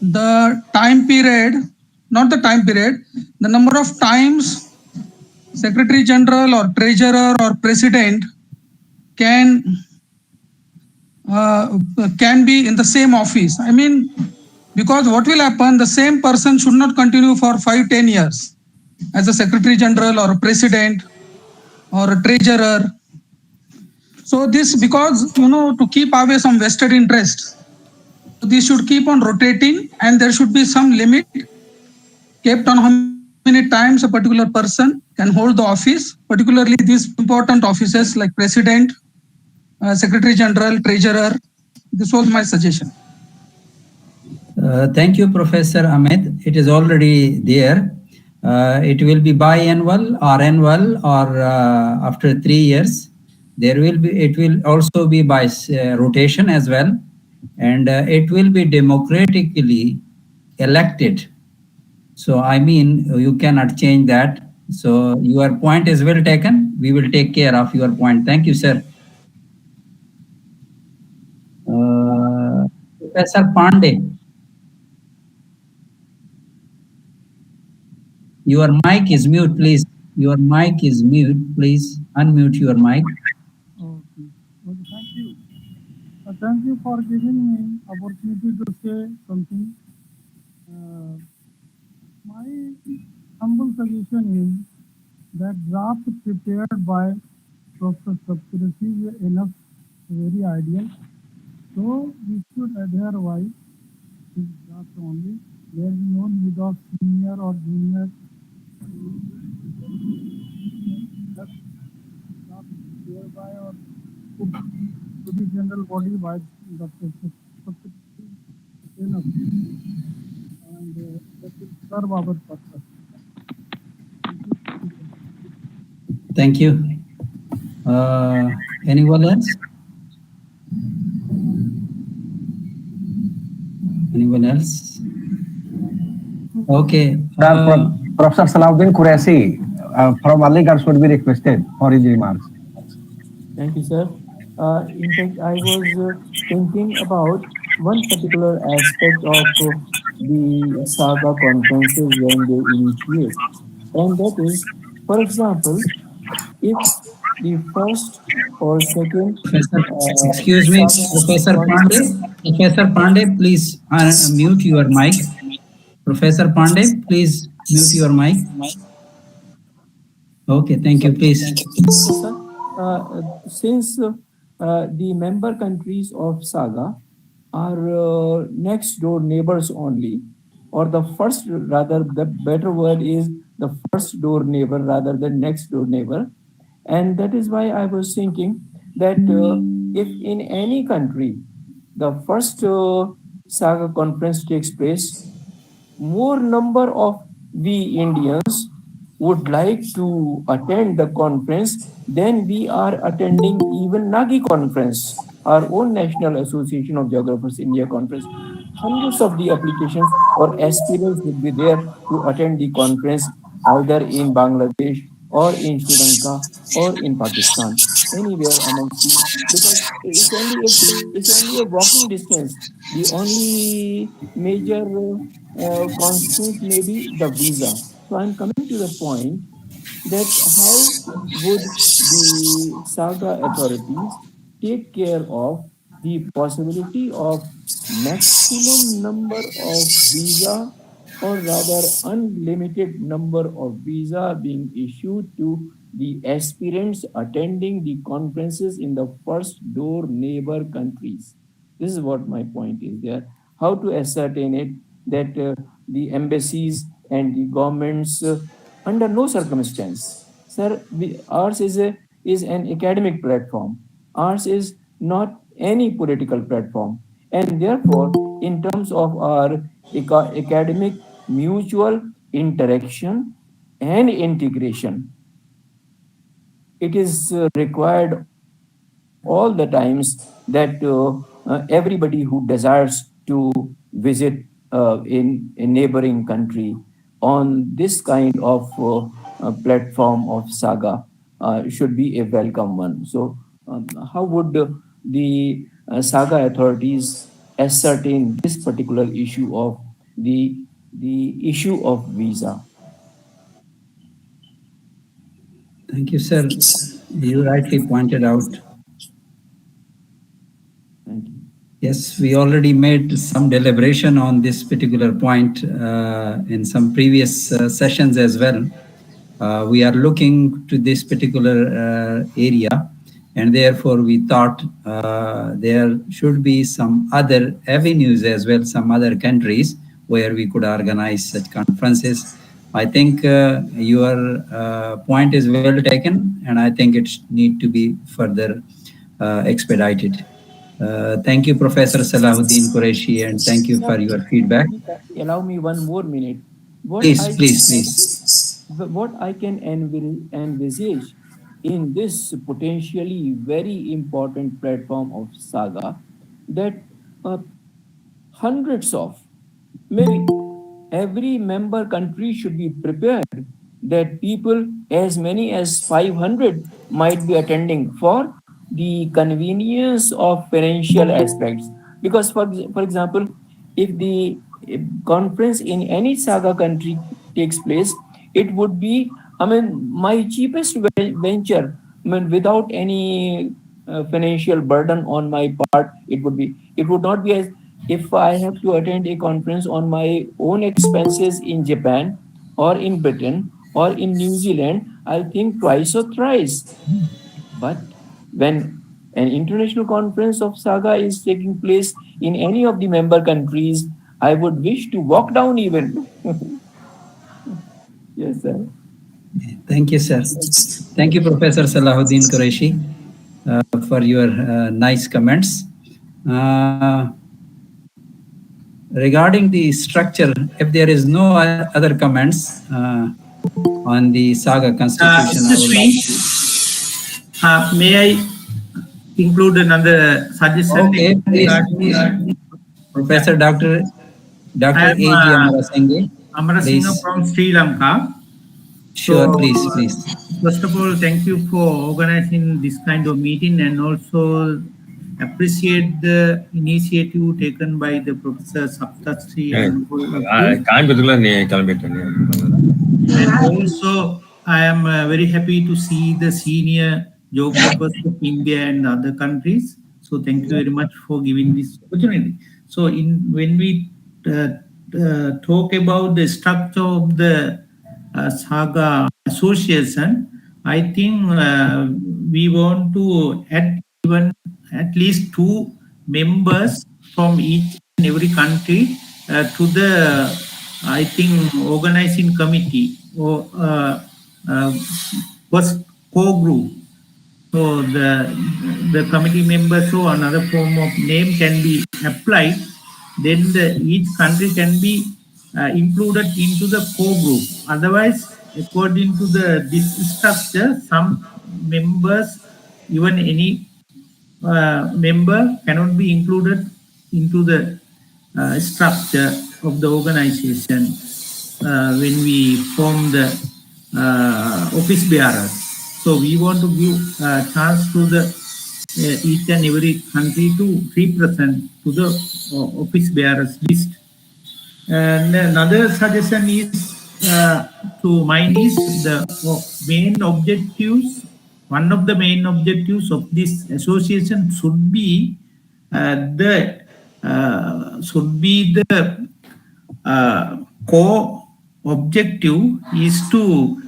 the time period, not the time period, the number of times Secretary General or Treasurer or President can be in the same office. I mean, because what will happen, the same person should not continue for 5-10 years as a Secretary General or a President or a Treasurer. So this, because, to keep away some vested interest, this should keep on rotating, and there should be some limit kept on how many times a particular person can hold the office, particularly these important offices like President, Secretary General, Treasurer. This was my suggestion. Thank you, Professor Amit. It is already there. It will be biannual or annual, or after 3 years. It will also be by rotation as well, and it will be democratically elected. So I mean, you cannot change that. So your point is well taken. We will take care of your point. Thank you, sir. Professor Pandey. Your mic is mute, please. Your mic is mute. Please unmute your mic. Okay. Thank you. Thank you for giving me opportunity to say something. My humble suggestion is that draft prepared by Professor Secretaries is enough, very ideal. So we should adhere why this draft only. There is no need of senior or junior. By or to the general body by the enough, and that will serve our purpose. Thank you. Anyone else? Anyone else? Okay. Professor Salahuddin Qureshi from Aligarh should be requested for his remarks. Thank you, sir. In fact, I was thinking about one particular aspect of the SAGA conferences when they initiate, and that is, for example, if the first or second... Excuse me, Professor Pandey. Professor Pandey, please mute your mic. Professor Pandey, please mute your mic. Okay, thank you, please. since the member countries of SAGA are next door neighbors only, or the first, rather, the better word is the first door neighbor rather than next door neighbor. And that is why I was thinking that if in any country the first SAGA conference takes place, more number of we Indians would like to attend the conference than we are attending even NAGI conference, our own National Association of Geographers India conference. Hundreds of the applications or aspirants would be there to attend the conference either in Bangladesh or in Sri Lanka or in Pakistan, anywhere amongst the, because it's only a walking distance. The only major constraint may be the visa. So I'm coming to the point that how would the SAGA authorities take care of the possibility of maximum number of visa, or rather unlimited number of visa being issued to the aspirants attending the conferences in the first door neighbor countries. This is what my point is there. How to ascertain it that the embassies and the governments under no circumstance, sir, ours is an academic platform. Ours is not any political platform, and therefore, in terms of our academic mutual interaction and integration, it is required all the times that everybody who desires to visit in a neighboring country on this kind of platform of SAGA should be a welcome one. So, how would the SAGA authorities ascertain this particular issue of the issue of visa? Thank you, sir. You rightly pointed out. Thank you. Yes, we already made some deliberation on this particular point in some previous sessions as well. We are looking to this particular area, and therefore we thought there should be some other avenues as well, some other countries where we could organize such conferences. I think your point is well taken, and I think it need to be further expedited. Thank you, Professor Salahuddin Qureshi, and thank you for your feedback. Allow me one more minute. Please. What I can envisage in this potentially very important platform of SAGA, that hundreds of, maybe every member country should be prepared that people as many as 500 might be attending for the convenience of financial aspects. Because for example, if the conference in any SAGA country takes place, it would be, I mean, my cheapest venture, I mean, without any financial burden on my part. It would not be as if I have to attend a conference on my own expenses in Japan or in Britain or in New Zealand. I'll think twice or thrice. But when an international conference of SAGA is taking place in any of the member countries, I would wish to walk down even. Yes, sir. Thank you, sir. Thank you, Professor Salahuddin Qureshi, for your nice comments. Regarding the structure, if there is no other comments on the SAGA constitution, may I include another suggestion? Okay, please. Professor Dr. A.G. Amarasinghe. Amarasinghe from Sri Lanka. Sure, please. First of all, thank you for organizing this kind of meeting, and also appreciate the initiative taken by the Professor Saptarshi and also I am very happy to see the senior geographers of India and other countries. So thank you very much for giving this opportunity. So when we talk about the structure of the SAGA association, I think we want to add even at least 2 members from each and every country to the, I think, organizing committee or first core group. So the committee members or another form of name can be applied. Then each country can be included into the core group. Otherwise, according to this structure, some members, even any member cannot be included into the structure of the organization when we form the office bearers. So we want to give a chance to the each and every country to represent to the office bearers list. And another suggestion is to mine is the main objectives. One of the main objectives of this association should be the core objective is to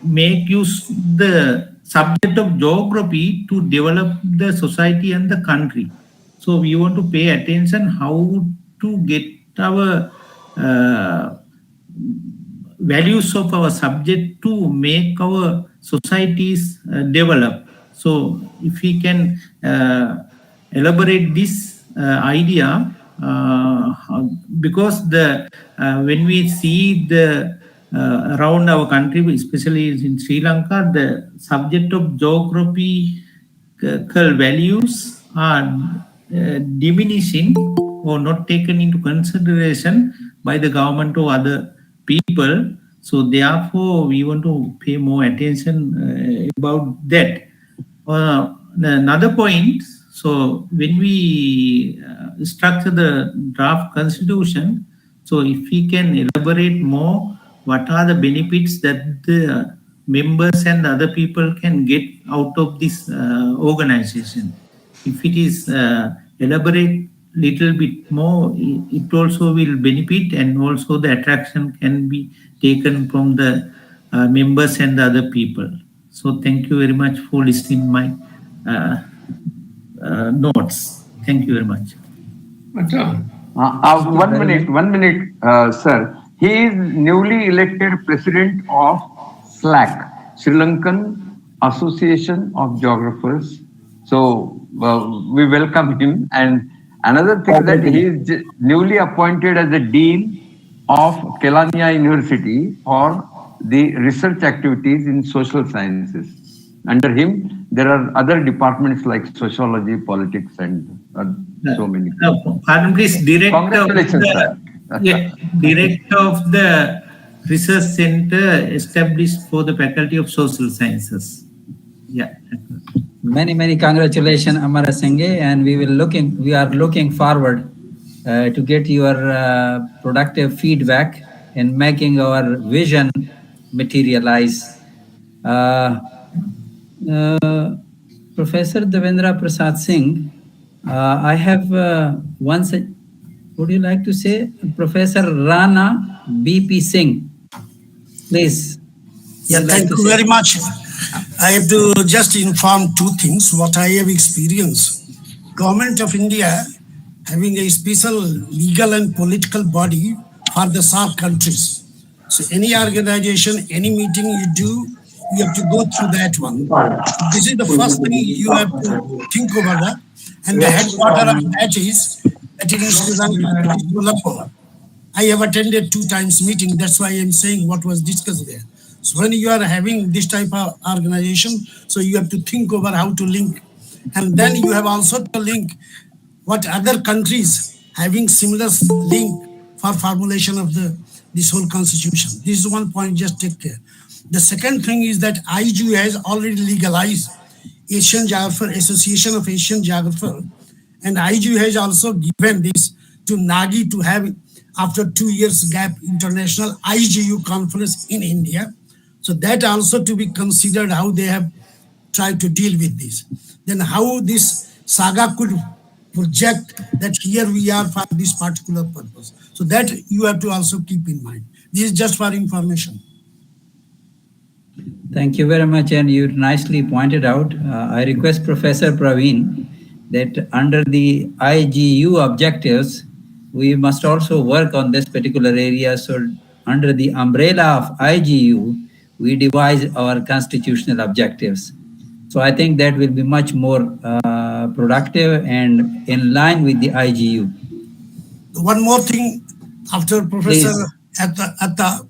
make use the subject of geography to develop the society and the country. So we want to pay attention how to get our values of our subject to make our societies develop. So if we can elaborate this idea, because when we see the around our country, especially in Sri Lanka, the subject of geographical values are diminishing or not taken into consideration by the government or other people. So therefore, we want to pay more attention about that. Another point, so when we structure the draft constitution, so if we can elaborate more, what are the benefits that the members and other people can get out of this organization? If it is elaborate little bit more, it also will benefit, and also the attraction can be taken from the members and the other people. So thank you very much for listening my notes. Thank you very much. One minute, sir. He is newly elected president of SLAC, Sri Lankan Association of Geographers. So we welcome him. And another thing that he is newly appointed as the dean of Kelaniya University for the research activities in social sciences. Under him, there are other departments like sociology, politics, and so many. Pardon, please, Congratulations, sir. Director of the research center established for the Faculty of Social Sciences. Yeah. Many congratulations, Amara Singhe, and we are looking forward to get your productive feedback in making our vision materialize. Professor Devendra Prasad Singh, I have would you like to say Professor Rana BP Singh? Please. Yeah, thank you very much. I have to just inform 2 things, what I have experienced. Government of India having a special legal and political body for the SAARC countries. So any organization, any meeting you do, you have to go through that one. This is the first thing you have to think over that. And the headquarter of that is Sri Lanka, Colombo. I have attended 2 times meeting. That's why I'm saying what was discussed there. So when you are having this type of organization, so you have to think over how to link. And then you have also to link what other countries having similar link for formulation of this whole constitution. This is one point, just take care. The second thing is that IGU has already legalized Asian Geographer, Association of Asian Geographer, and IGU has also given this to NAGI to have, after 2 years gap, international IGU conference in India. So that also to be considered how they have tried to deal with this. Then how this SAGA could project that here we are for this particular purpose. So that you have to also keep in mind. This is just for information. Thank you very much, and you nicely pointed out. I request Professor Praveen that under the IGU objectives, we must also work on this particular area. So under the umbrella of IGU, we devise our constitutional objectives. So I think that will be much more productive and in line with the IGU. One more thing, after Professor Atta,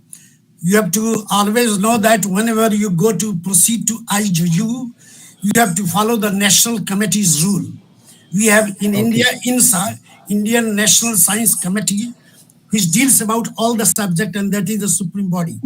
you have to always know that whenever you go to proceed to IGU, you have to follow the National Committee's rule. We have in India, INSA, Indian National Science Committee, which deals about all the subject, and that is the supreme body.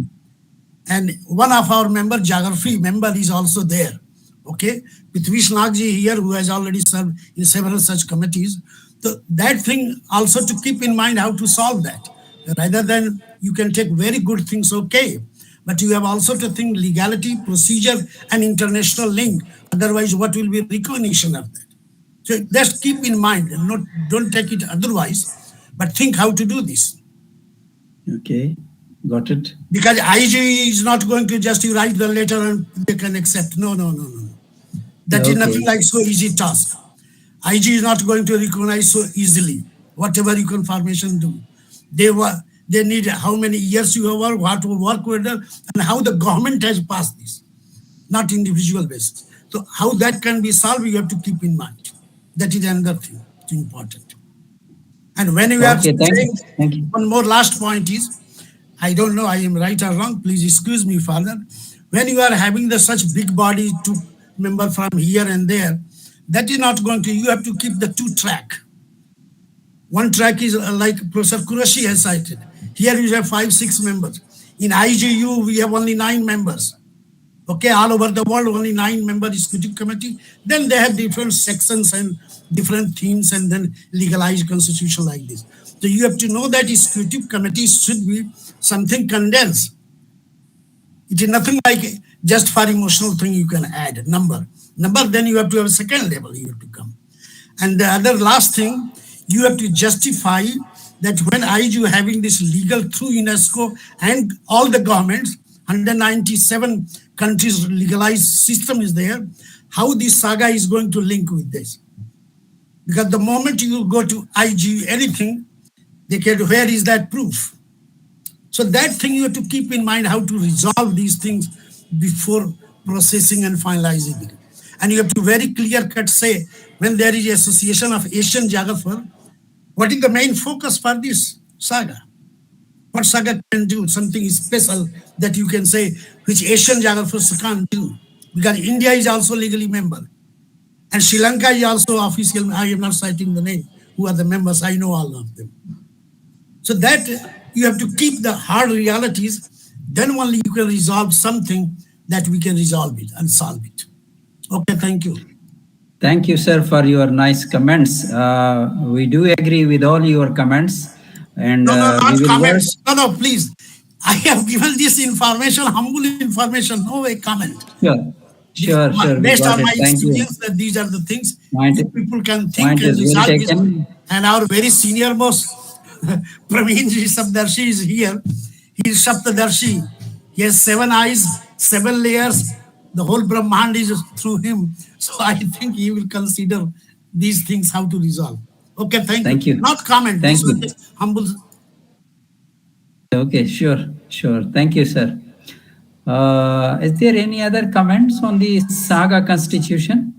And one of our member, geography member, is also there. Okay, Prithvish Nagji here, who has already served in several such committees. So that thing also to keep in mind how to solve that. Rather than you can take very good things, okay, but you have also to think legality, procedure, and international link. Otherwise, what will be recognition of that? So just keep in mind, and don't take it otherwise, but think how to do this. Okay, got it. Because IG is not going to just write the letter and they can accept. No. That is nothing like so easy task. IG is not going to recognize so easily whatever you confirmation do. They need how many years you have worked, what work with them, and how the government has passed this, not individual basis. So how that can be solved, you have to keep in mind. That is another thing important. And when you are saying, one more last point is, I don't know I am right or wrong, please excuse me further. When you are having the such big body to member from here and there, that is not going to, you have to keep the 2 track. One track is like Professor Qureshi has cited. Here you have 5-6 members. In IGU, we have only 9 members. Okay, all over the world, only 9 member executive committee. Then they have different sections and different themes and then legalized constitution like this. So you have to know that executive committee should be something condensed. It is nothing like just for emotional thing you can add number, then you have to have a second level you have to come. And the other last thing, you have to justify that when IGU having this legal through UNESCO and all the governments, 197 countries legalized system is there, how this SAGA is going to link with this. Because the moment you go to IGU, anything, they can, where is that proof? So that thing you have to keep in mind how to resolve these things before processing and finalizing it. And you have to very clear cut say, when there is association of Asian geographer, what is the main focus for this SAGA? What SAGA can do, something special that you can say, which Asian geographers can't do. Because India is also legally member. And Sri Lanka is also official, I am not citing the name, who are the members, I know all of them. So that you have to keep the hard realities, then only you can resolve something that we can resolve it and solve it. Okay, thank you. Thank you, sir, for your nice comments. We do agree with all your comments. And not comments. No, please. I have given this information, humble information, no way comment. Sure. Based on my experience, that these are the things people can think and resolve this. And our very senior most, Praveen Sapdarshi is here. He is Saptadarshi. He has 7 eyes, 7 layers. The whole Brahmand is through him. So I think he will consider these things how to resolve. Okay, thank you. Not comment. Thank you. Humble. Okay, sure. Thank you, sir. Is there any other comments on the SAGA constitution?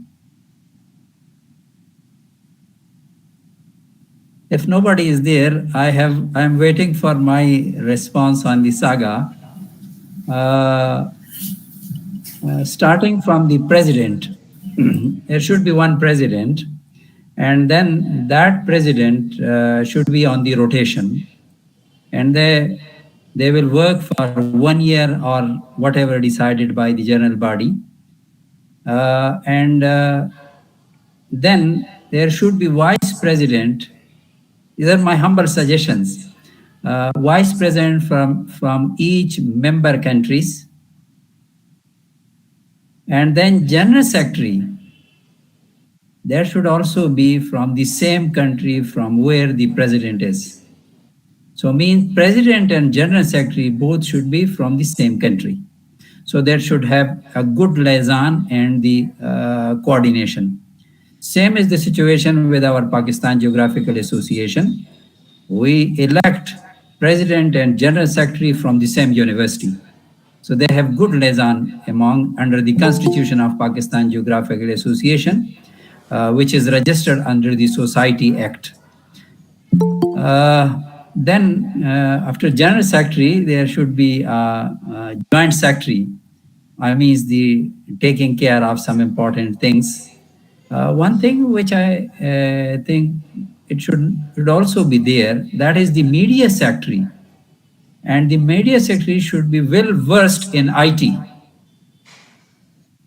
If nobody is there, I'm waiting for my response on the SAGA. Starting from the president, there should be one president, and then that president should be on the rotation, and they will work for 1 year or whatever decided by the general body, and then there should be vice president. These are my humble suggestions. Vice president from each member countries. And then general secretary, there should also be from the same country from where the president is. So means president and general secretary both should be from the same country. So that should have a good liaison and the coordination. Same is the situation with our Pakistan Geographical Association. We elect president and general secretary from the same university. So they have good liaison under the constitution of Pakistan Geographical Association, which is registered under the Society Act. Then after general secretary, there should be a joint secretary. I mean, the taking care of some important things. One thing which I think it should also be there, that is the media secretary. And the media secretary should be well versed in IT.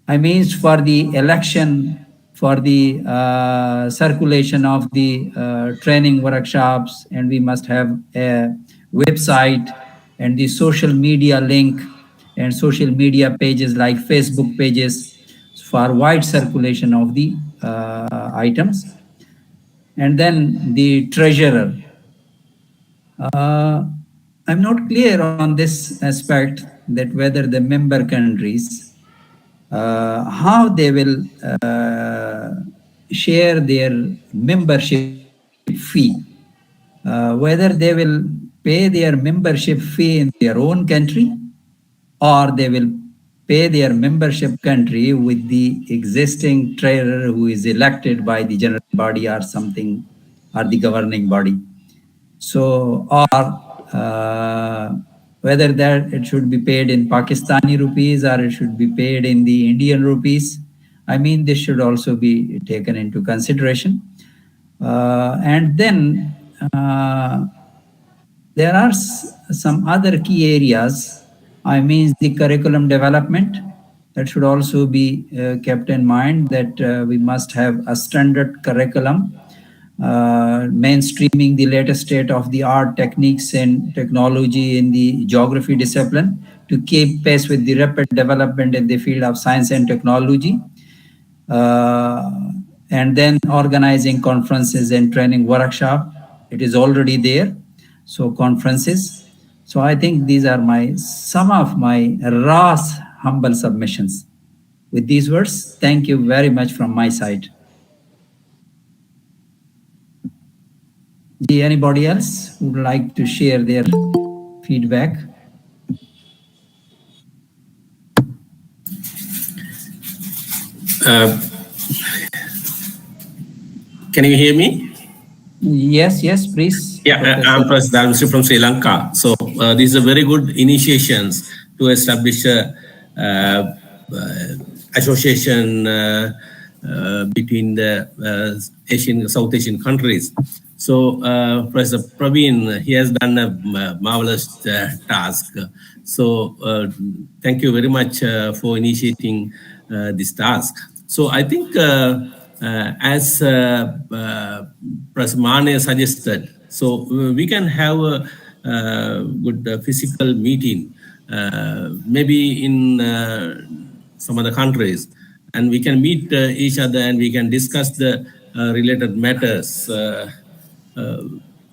I mean, for the election, for the circulation of the training workshops, and we must have a website and the social media link and social media pages like Facebook pages for wide circulation of the items. And then the treasurer. I'm not clear on this aspect, that whether the member countries, how they will share their membership fee, whether they will pay their membership fee in their own country, or they will pay their membership country with the existing treasurer who is elected by the general body or something, or the governing body. So, or whether that it should be paid in Pakistani rupees or it should be paid in the Indian rupees. I mean, this should also be taken into consideration. And then there are some other key areas. I mean, the curriculum development, that should also be kept in mind, that we must have a standard curriculum, mainstreaming the latest state-of-the-art techniques and technology in the geography discipline to keep pace with the rapid development in the field of science and technology. And then organizing conferences and training workshop, it is already there. So conferences. So I think these are some of my raw, humble submissions. With these words, thank you very much from my side. Anybody else would like to share their feedback? Can you hear me? Yes, please. Yeah, I'm President from Sri Lanka. So these are very good initiations to establish association between the South Asian countries. So Professor Praveen, he has done a marvelous task. So thank you very much for initiating this task. So I think as Professor Mane suggested, so we can have a good physical meeting, maybe in some other countries, and we can meet each other and we can discuss the related matters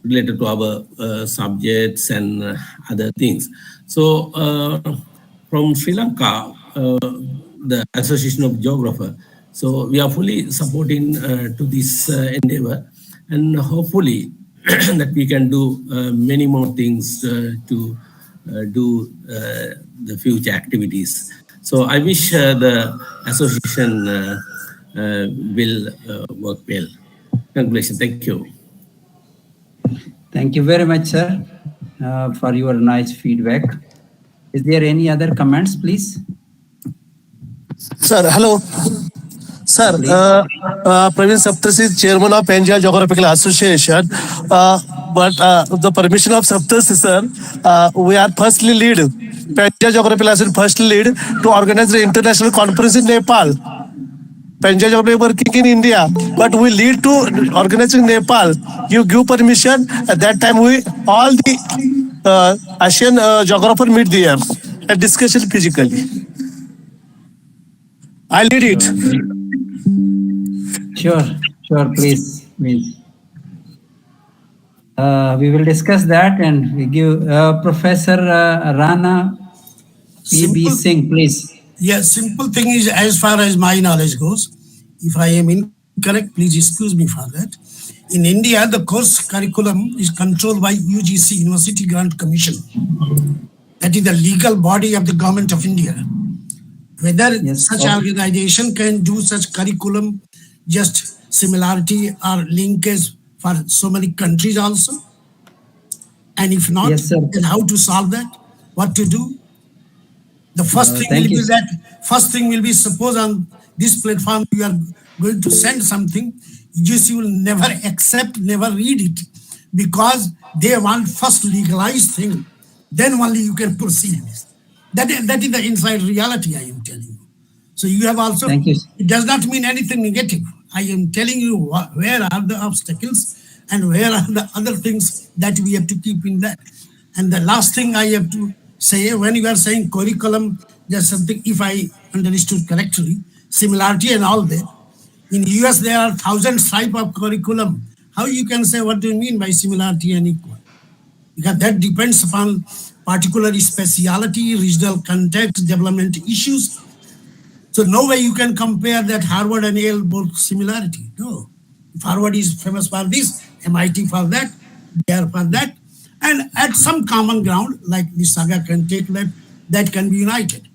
related to our subjects and other things. So from Sri Lanka, the Association of Geographers, so we are fully supporting to this endeavor, and hopefully that we can do many more things to do the future activities. So I wish the association will work well. Congratulations. Thank you. Thank you very much, sir, for your nice feedback. Is there any other comments, please? Sir, hello. Sir, Praveen Saptarshi, Chairman of Punjab Geographical Association. But the permission of Saptarshi, sir, we are firstly lead, Punjab Geographical Association firstly lead to organize the international conference in Nepal. Punjab Geography working in India, but we lead to organizing Nepal. You give permission. At that time, we all the Asian geographers meet there and discussion physically. I lead it. Sure, please. We will discuss that, and we give Professor Rana P.B. Singh, please. Yes, simple thing is, as far as my knowledge goes, if I am incorrect, please excuse me for that. In India, the course curriculum is controlled by UGC, University Grant Commission. That is the legal body of the government of India. Whether such organization can do such curriculum, just similarity or linkage for so many countries also. And if not, then how to solve that? What to do? The first thing will be that, first thing will be, suppose on this platform you are going to send something, UGC will never accept, never read it, because they want first legalized thing, then only you can proceed. That is the inside reality I am telling you. So you have also, it does not mean anything negative. I am telling you where are the obstacles and where are the other things that we have to keep in that. And the last thing I have to say, when you are saying curriculum, there's something, if I understood correctly, similarity and all that. In US, there are thousands type of curriculum. How you can say what do you mean by similarity and equal? Because that depends upon particular speciality, regional context, development issues. So no way you can compare that Harvard and Yale both similarity. No. If Harvard is famous for this, MIT for that, they are for that. And at some common ground, like the SAGA can take that can be united.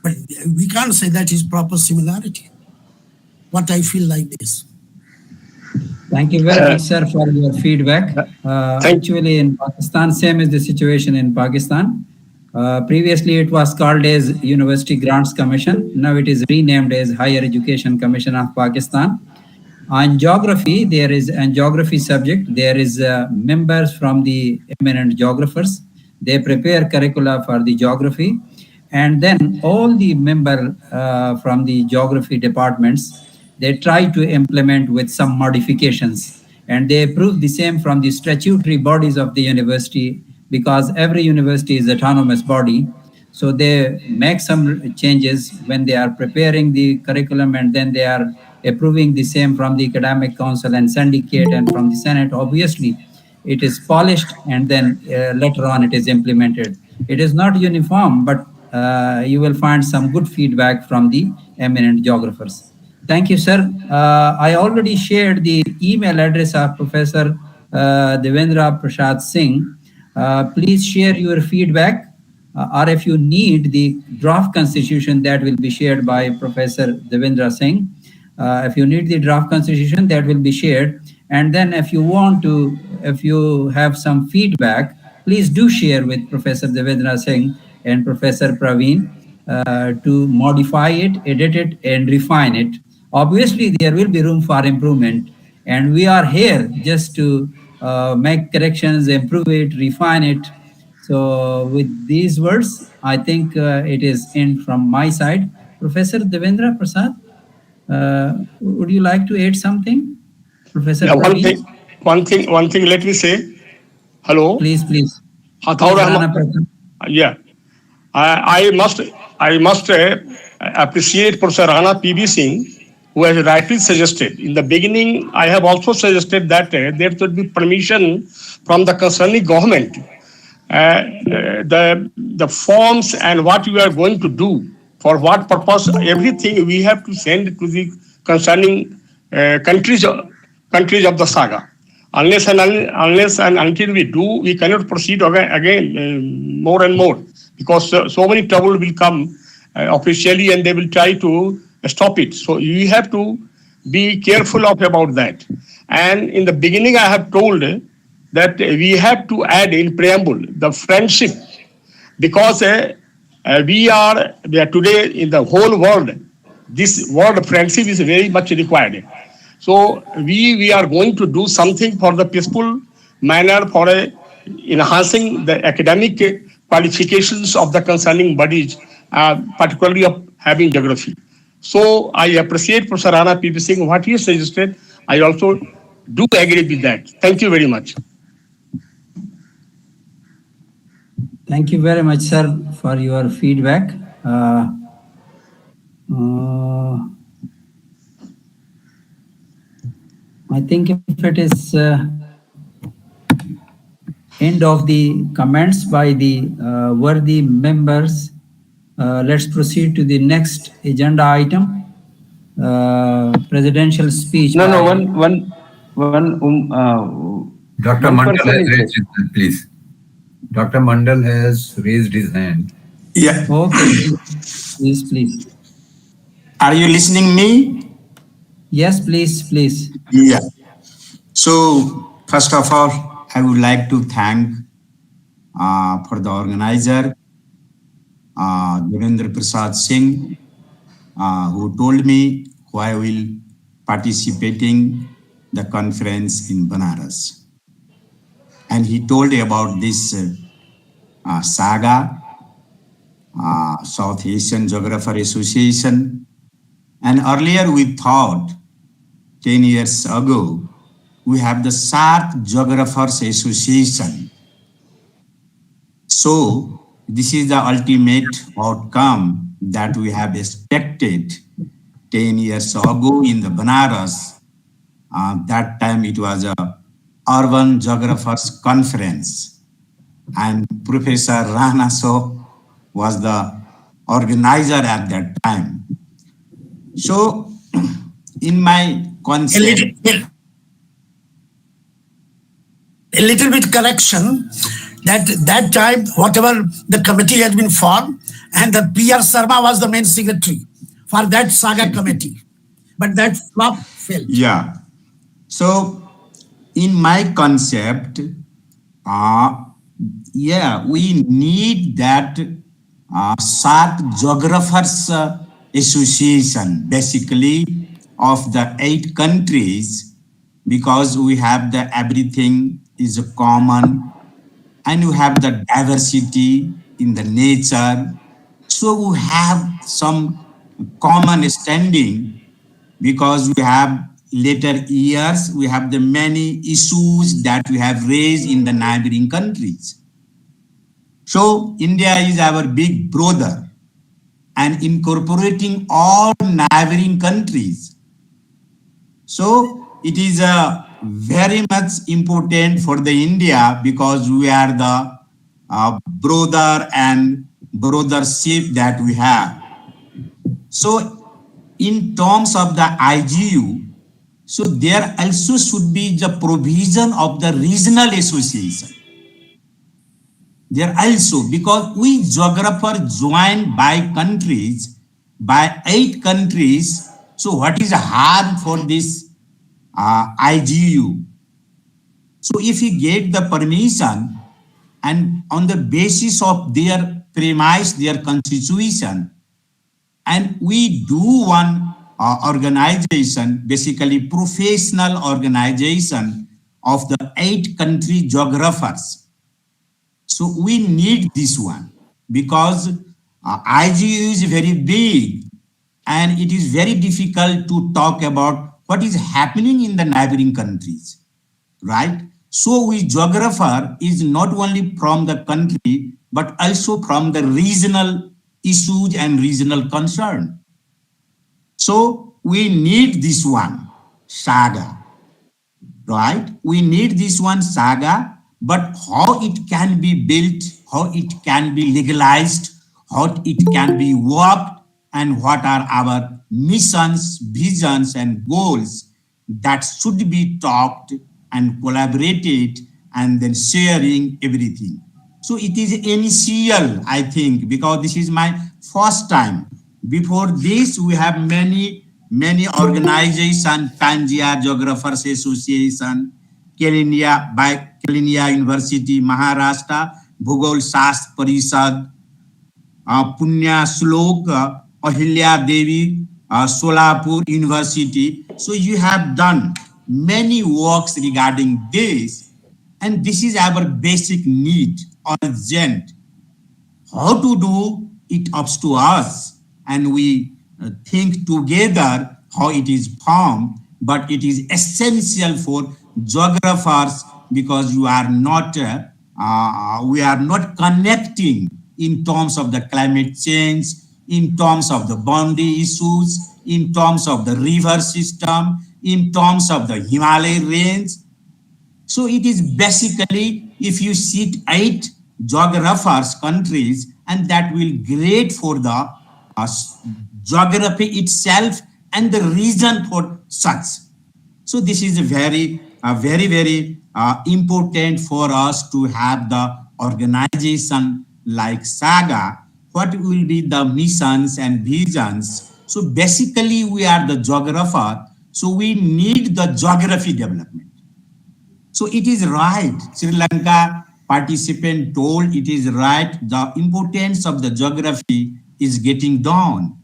But we can't say that is proper similarity. What I feel like this. Thank you very much, sir, for your feedback. Actually, in Pakistan, same is the situation in Pakistan. Previously, it was called as University Grants Commission. Now it is renamed as Higher Education Commission of Pakistan. On geography, there is a geography subject. There is members from the eminent geographers. They prepare curricula for the geography. And then all the members from the geography departments, they try to implement with some modifications. And they approve the same from the statutory bodies of the university, because every university is an autonomous body. So they make some changes when they are preparing the curriculum, and then they are approving the same from the academic council and syndicate and from the Senate. Obviously, it is polished, and then later on it is implemented. It is not uniform, but you will find some good feedback from the eminent geographers. Thank you, sir. I already shared the email address of Professor Devendra Prasad Singh. Please share your feedback, or if you need the draft constitution, that will be shared by Professor Devendra Singh. If you need the draft constitution, that will be shared. And then if you want to, if you have some feedback, please do share with Professor Devendra Singh and Professor Praveen to modify it, edit it, and refine it. Obviously, there will be room for improvement, and we are here just to make corrections, improve it, refine it. So with these words, I think it is in from my side. Professor Devendra Prasad, would you like to add something? Professor Praveen? One thing, let me say. Hello? Please. Yeah. I must appreciate Professor Rana P.B. Singh, who has rightly suggested. In the beginning, I have also suggested that there should be permission from the concerning government. The forms and what we are going to do, for what purpose, everything we have to send to the concerning countries of the SAGA. Unless and until we do, we cannot proceed again more and more, because so many trouble will come officially, and they will try to stop it. So you have to be careful about that. And in the beginning, I have told that we have to add in preamble the friendship, because we are today in the whole world. This word friendship is very much required. So we are going to do something for the peaceful manner, for enhancing the academic qualifications of the concerning bodies, particularly of having geography. So I appreciate Professor Rana P.B. Singh, what he suggested. I also do agree with that. Thank you very much. Thank you very much, sir, for your feedback. I think if it is end of the comments by the worthy members, let's proceed to the next agenda item. Presidential speech. No, no, by- Dr. one Mandal person has is raised his hand, please. Dr. Mandal has raised his hand. Yeah. Okay, please. Are you listening me? Yes, please. Yeah. So first of all, I would like to thank for the organizer, Devendra Prasad Singh, who told me why I will participating the conference in Banaras. And he told about this SAGA, South Asian Geographer Association. And earlier we thought, 10 years ago, we have the SARC Geographers Association. So this is the ultimate outcome that we have expected 10 years ago in the Banaras. That time it was a Urban Geographers Conference, and Professor Rana So was the organizer at that time. So in my concept, a little bit correction that time, whatever the committee had been formed, and the P.R. Sharma was the main secretary for that SAGA committee. But that flop failed. Yeah. So in my concept, we need that SARC Geographers Association, basically of the 8 countries, because we have the everything is common, and you have the diversity in the nature. So we have some common standing, because we have later years, we have the many issues that we have raised in the neighboring countries. So India is our big brother, and incorporating all neighboring countries. So it is very much important for the India, because we are the brother and brothership that we have. So in terms of the IGU, so there also should be the provision of the regional association. There also, because we geographers joined by countries, by 8 countries, so what is hard for this IGU? So if we get the permission, and on the basis of their premise, their constitution, and we do one organization, basically professional organization of the 8 country geographers. So we need this one, because IGU is very big, and it is very difficult to talk about what is happening in the neighboring countries, right? So we geographer is not only from the country, but also from the regional issues and regional concern. So we need this one, SAGA, right? We need this one, SAGA, but how it can be built, how it can be legalized, how it can be worked, and what are our missions, visions, and goals that should be talked and collaborated, and then sharing everything. So it is initial, I think, because this is my first time. Before this, we have many organizations, Tangia Geographers Association, Keleniya by Keleniya University, Maharashtra, Bhugol Shastra Parishad, Punya Shlok, Ahilya Devi, Solapur University. So you have done many works regarding this, and this is our basic need, urgent. How to do it up to us, and we think together how it is formed, but it is essential for geographers, because you are not, we are not connecting in terms of the climate change, in terms of the boundary issues, in terms of the river system, in terms of the Himalaya range. So it is basically, if you sit 8 geographers countries and that will great for the geography itself and the reason for such. So this is very important for us to have the organization like SAGA. What will be the missions and visions? So basically we are the geographer, so we need the geography development. So it is right, Sri Lanka participant told it is right, the importance of the geography is getting down.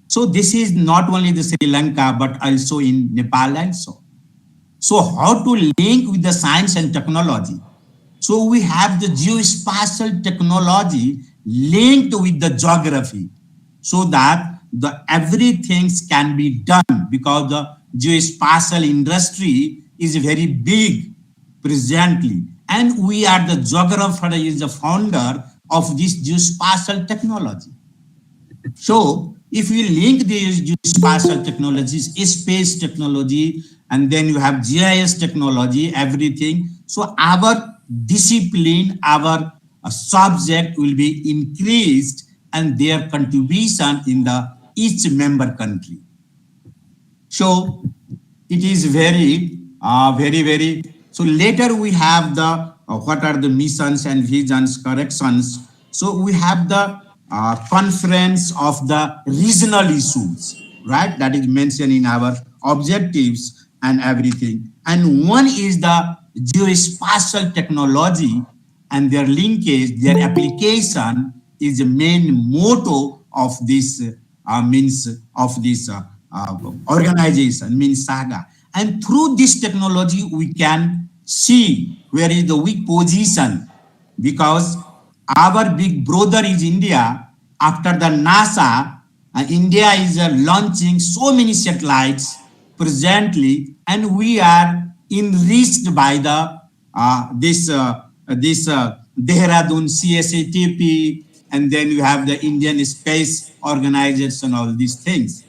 So this is not only the Sri Lanka, but also in Nepal also. So how to link with the science and technology? So we have the geospatial technology linked with the geography so that the everything can be done, because the geospatial industry is very big presently. And we are the geographer is the founder of this geospatial technology. So if we link these geospatial technologies, space technology, and then you have GIS technology, everything. So our discipline, our subject will be increased, and their contribution in the each member country. So it is very. So later we have the what are the missions and visions corrections. So we have the conference of the regional issues, right? That is mentioned in our objectives and everything. And one is the geospatial technology and their linkage, their application is the main motto of this organization, means SAGA. And through this technology, we can see where is the weak position, because our big brother is India. After the NASA, India is launching so many satellites presently, and we are enriched by the this Dehradun CSATP, and then you have the Indian Space Organization, all these things.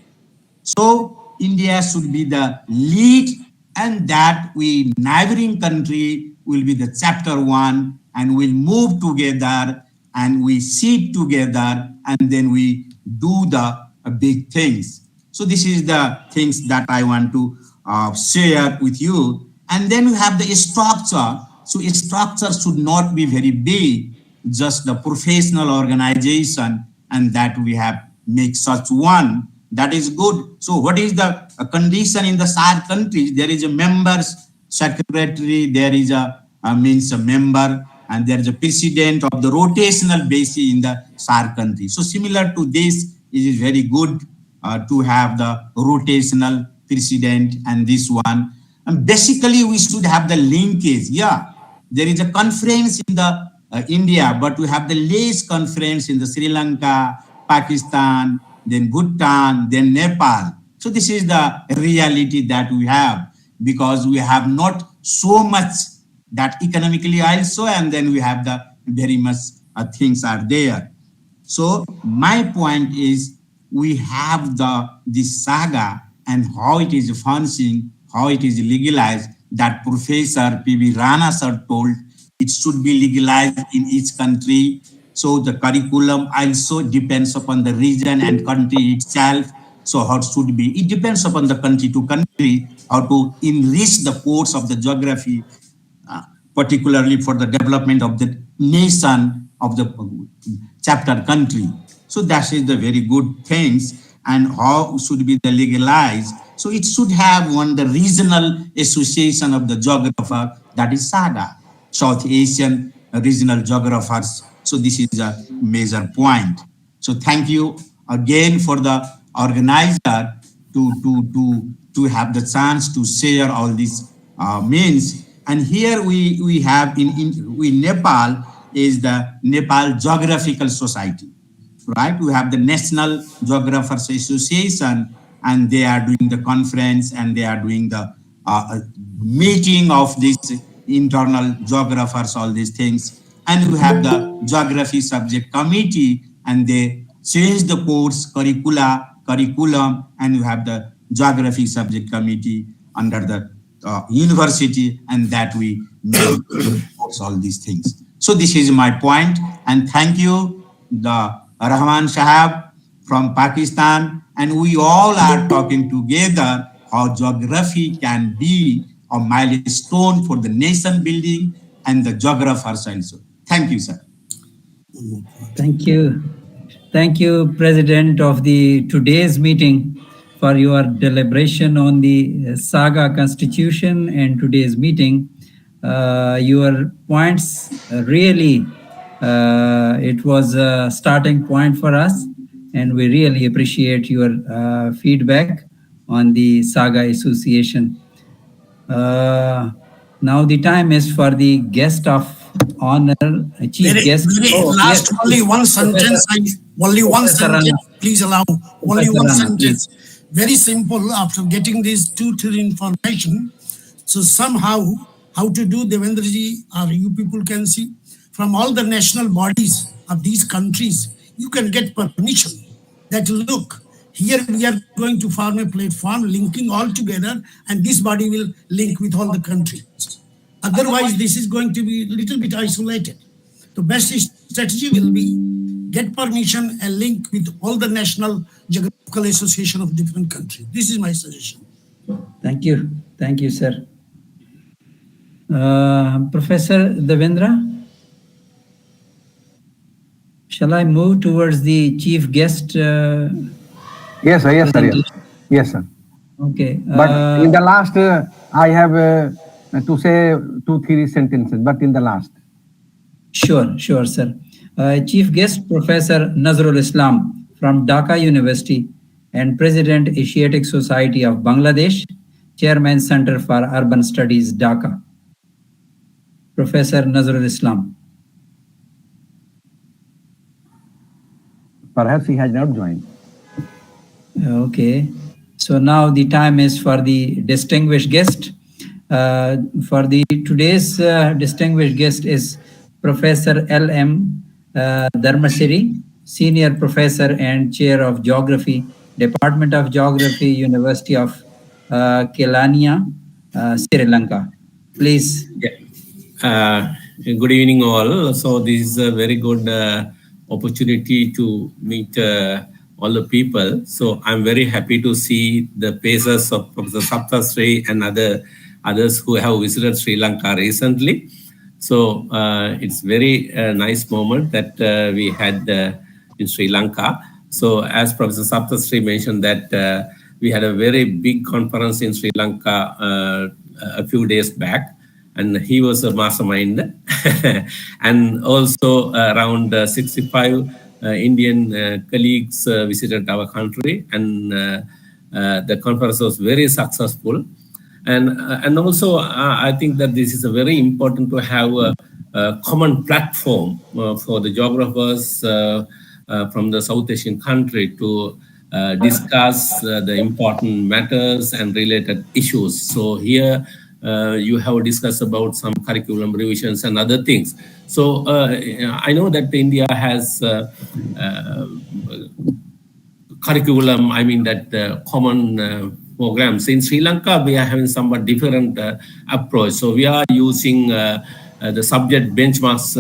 So India should be the lead, and that we neighboring country will be the chapter one, and we'll move together and we sit together, and then we do the big things. So this is the things that I want to share with you. And then we have the structure. So structure should not be very big, just the professional organization, and that we have make such one. That is good. So what is the condition in the SAARC countries? There is a members secretary, there is a member, and there is a president of the rotational basis in the SAARC country. So similar to this, it is very good to have the rotational president and this one. And basically we should have the linkage. Yeah, there is a conference in the India, but we have the less conference in the Sri Lanka, Pakistan, then Bhutan, then Nepal. So this is the reality that we have, because we have not so much that economically also, and then we have the very much things are there. So my point is, we have this SAGA and how it is functioning, how it is legalized, that Professor P.V. Rana sir told it should be legalized in each country. So the curriculum also depends upon the region and country itself. So how it should be, it depends upon the country to country, how to enrich the course of the geography, particularly for the development of the nation of the chapter country. So that is the very good things, and how should be the legalized. So it should have the regional association of the geographer, that is SAGA, South Asian Regional Geographers. So this is a major point. So thank you again for the organizer to have the chance to share all these means. And here we have in Nepal is the Nepal Geographical Society, right? We have the National Geographers Association, and they are doing the conference, and they are doing the meeting of these internal geographers, all these things. And we have the Geography Subject Committee, and they change the course curriculum, and you have the Geography Subject Committee under the university, and that we make all these things. So this is my point, and thank you the Rahman Sahab from Pakistan, and we all are talking together how geography can be a milestone for the nation building and the geographers also. Thank you, sir. Thank you. Thank you, President of the today's meeting, for your deliberation on the SAGA Constitution and today's meeting. Your points really, it was a starting point for us, and we really appreciate your feedback on the SAGA Association. Now the time is for the guest of honor, chief guest. Last, yes. Only one sentence. Please allow only one sentence. Please. Very simple. After getting these two-tier information, so somehow how to do, Devendraji, or you people can see from all the national bodies of these countries, you can get permission that look. Here we are going to form a platform linking all together, and this body will link with all the countries. Otherwise, this is going to be a little bit isolated. The best strategy will be get permission and link with all the national geographical association of different countries. This is my suggestion. Thank you. Thank you, sir. Professor Devendra, shall I move towards the chief guest? Yes, sir. Yes, sir. Yes. Yes, sir. Okay. But in the last, I have to say 2-3 sentences, but in the last. Sure, sure, sir. Chief guest, Professor Nazrul Islam from Dhaka University and President, Asiatic Society of Bangladesh, Chairman, Center for Urban Studies, Dhaka. Professor Nazrul Islam. Perhaps he has not joined. Okay. So now the time is for the distinguished guest. For the today's distinguished guest is Professor L.M. Dharmasiri, Senior Professor and Chair of Geography, Department of Geography, University of Kelania, Sri Lanka. Please. Yeah. Good evening all. So this is a very good opportunity to meet all the people. So I'm very happy to see the faces of Professor Saptasri and others who have visited Sri Lanka recently. So it's very nice moment that we had in Sri Lanka. So as Professor Saptasri mentioned that we had a very big conference in Sri Lanka a few days back, and he was a mastermind. And also around 65 Indian colleagues visited our country, and the conference was very successful. And also, I think that this is a very important to have a common platform for the geographers from the South Asian country to discuss the important matters and related issues. So here you have discussed about some curriculum revisions and other things. So I know that India has curriculum, I mean that common programs. In Sri Lanka, we are having somewhat different approach. So we are using the subject benchmarks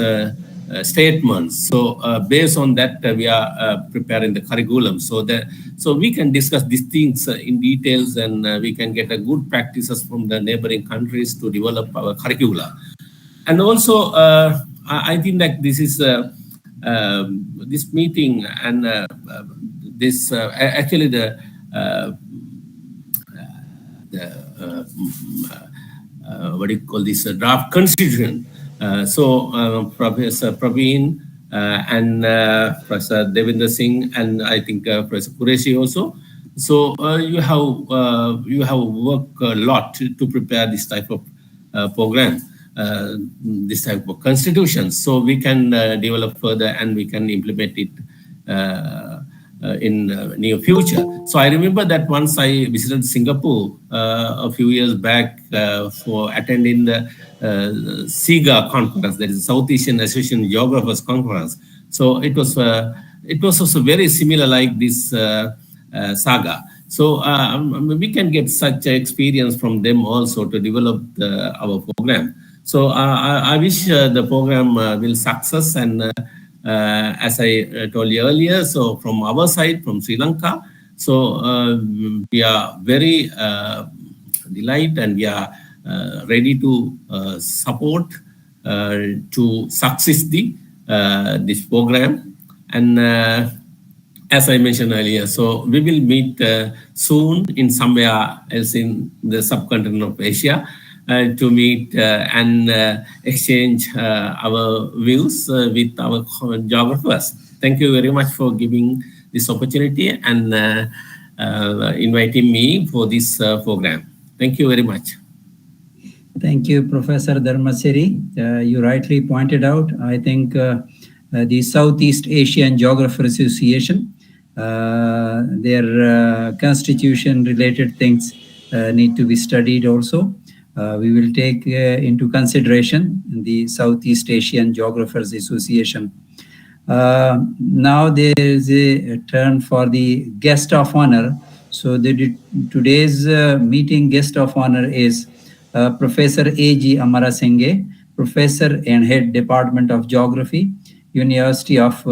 statements. So based on that, we are preparing the curriculum so we can discuss these things in details, and we can get a good practices from the neighboring countries to develop our curricula. And also, I think that this is this meeting and this actually the what do you call this draft constitution. So Professor Praveen and Professor Devendra Singh, and I think Professor Qureshi also. So you have worked a lot to prepare this type of program, this type of constitution, so we can develop further and we can implement it in near future. So I remember that once I visited Singapore a few years back for attending the SAGA conference, that is South Asian Association Geographers Conference. So it was also very similar like this SAGA. So we can get such experience from them also to develop our program. So I wish the program will success, and as I told you earlier, so from our side, from Sri Lanka, so we are very delighted and we are ready to support to success this program. And as I mentioned earlier, so we will meet soon in somewhere else in the subcontinent of Asia to meet and exchange our views with our geographers. Thank you very much for giving this opportunity and inviting me for this program. Thank you very much. Thank you, Professor Dharmasiri. You rightly pointed out, I think the Southeast Asian Geographer Association, their constitution-related things need to be studied also. We will take into consideration the Southeast Asian Geographers Association. Now there is a turn for the guest of honor. So today's meeting guest of honor is Professor A.G. Amarasinghe, Professor and Head Department of Geography, University of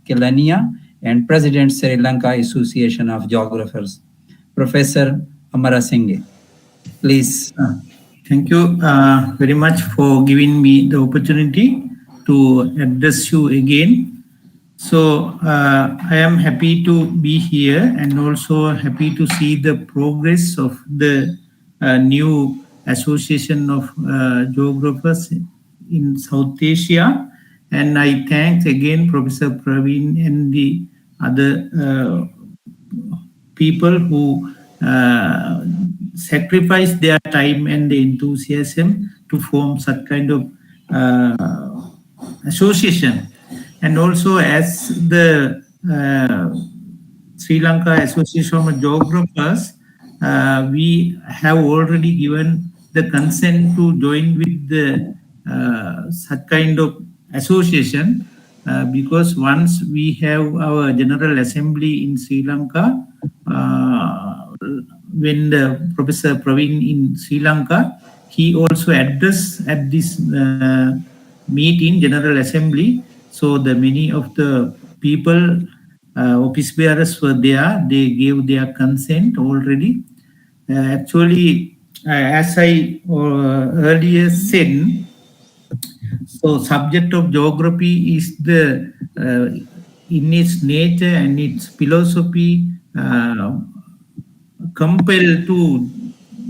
Kelaniya, and President Sri Lanka Association of Geographers. Professor Amarasinghe, please. Thank you very much for giving me the opportunity to address you again. So I am happy to be here and also happy to see the progress of the new Association of Geographers in South Asia. And I thank again Professor Praveen and the other people who sacrifice their time and the enthusiasm to form such kind of association. And also as the Sri Lanka Association of Geographers, we have already given the consent to join with the such kind of association because once we have our General Assembly in Sri Lanka, when the Professor Praveen in Sri Lanka, he also addressed at this meeting, General Assembly. So the many of the people, office bearers were there, they gave their consent already. Actually, as I earlier said, so subject of geography is the in its nature and its philosophy compelled to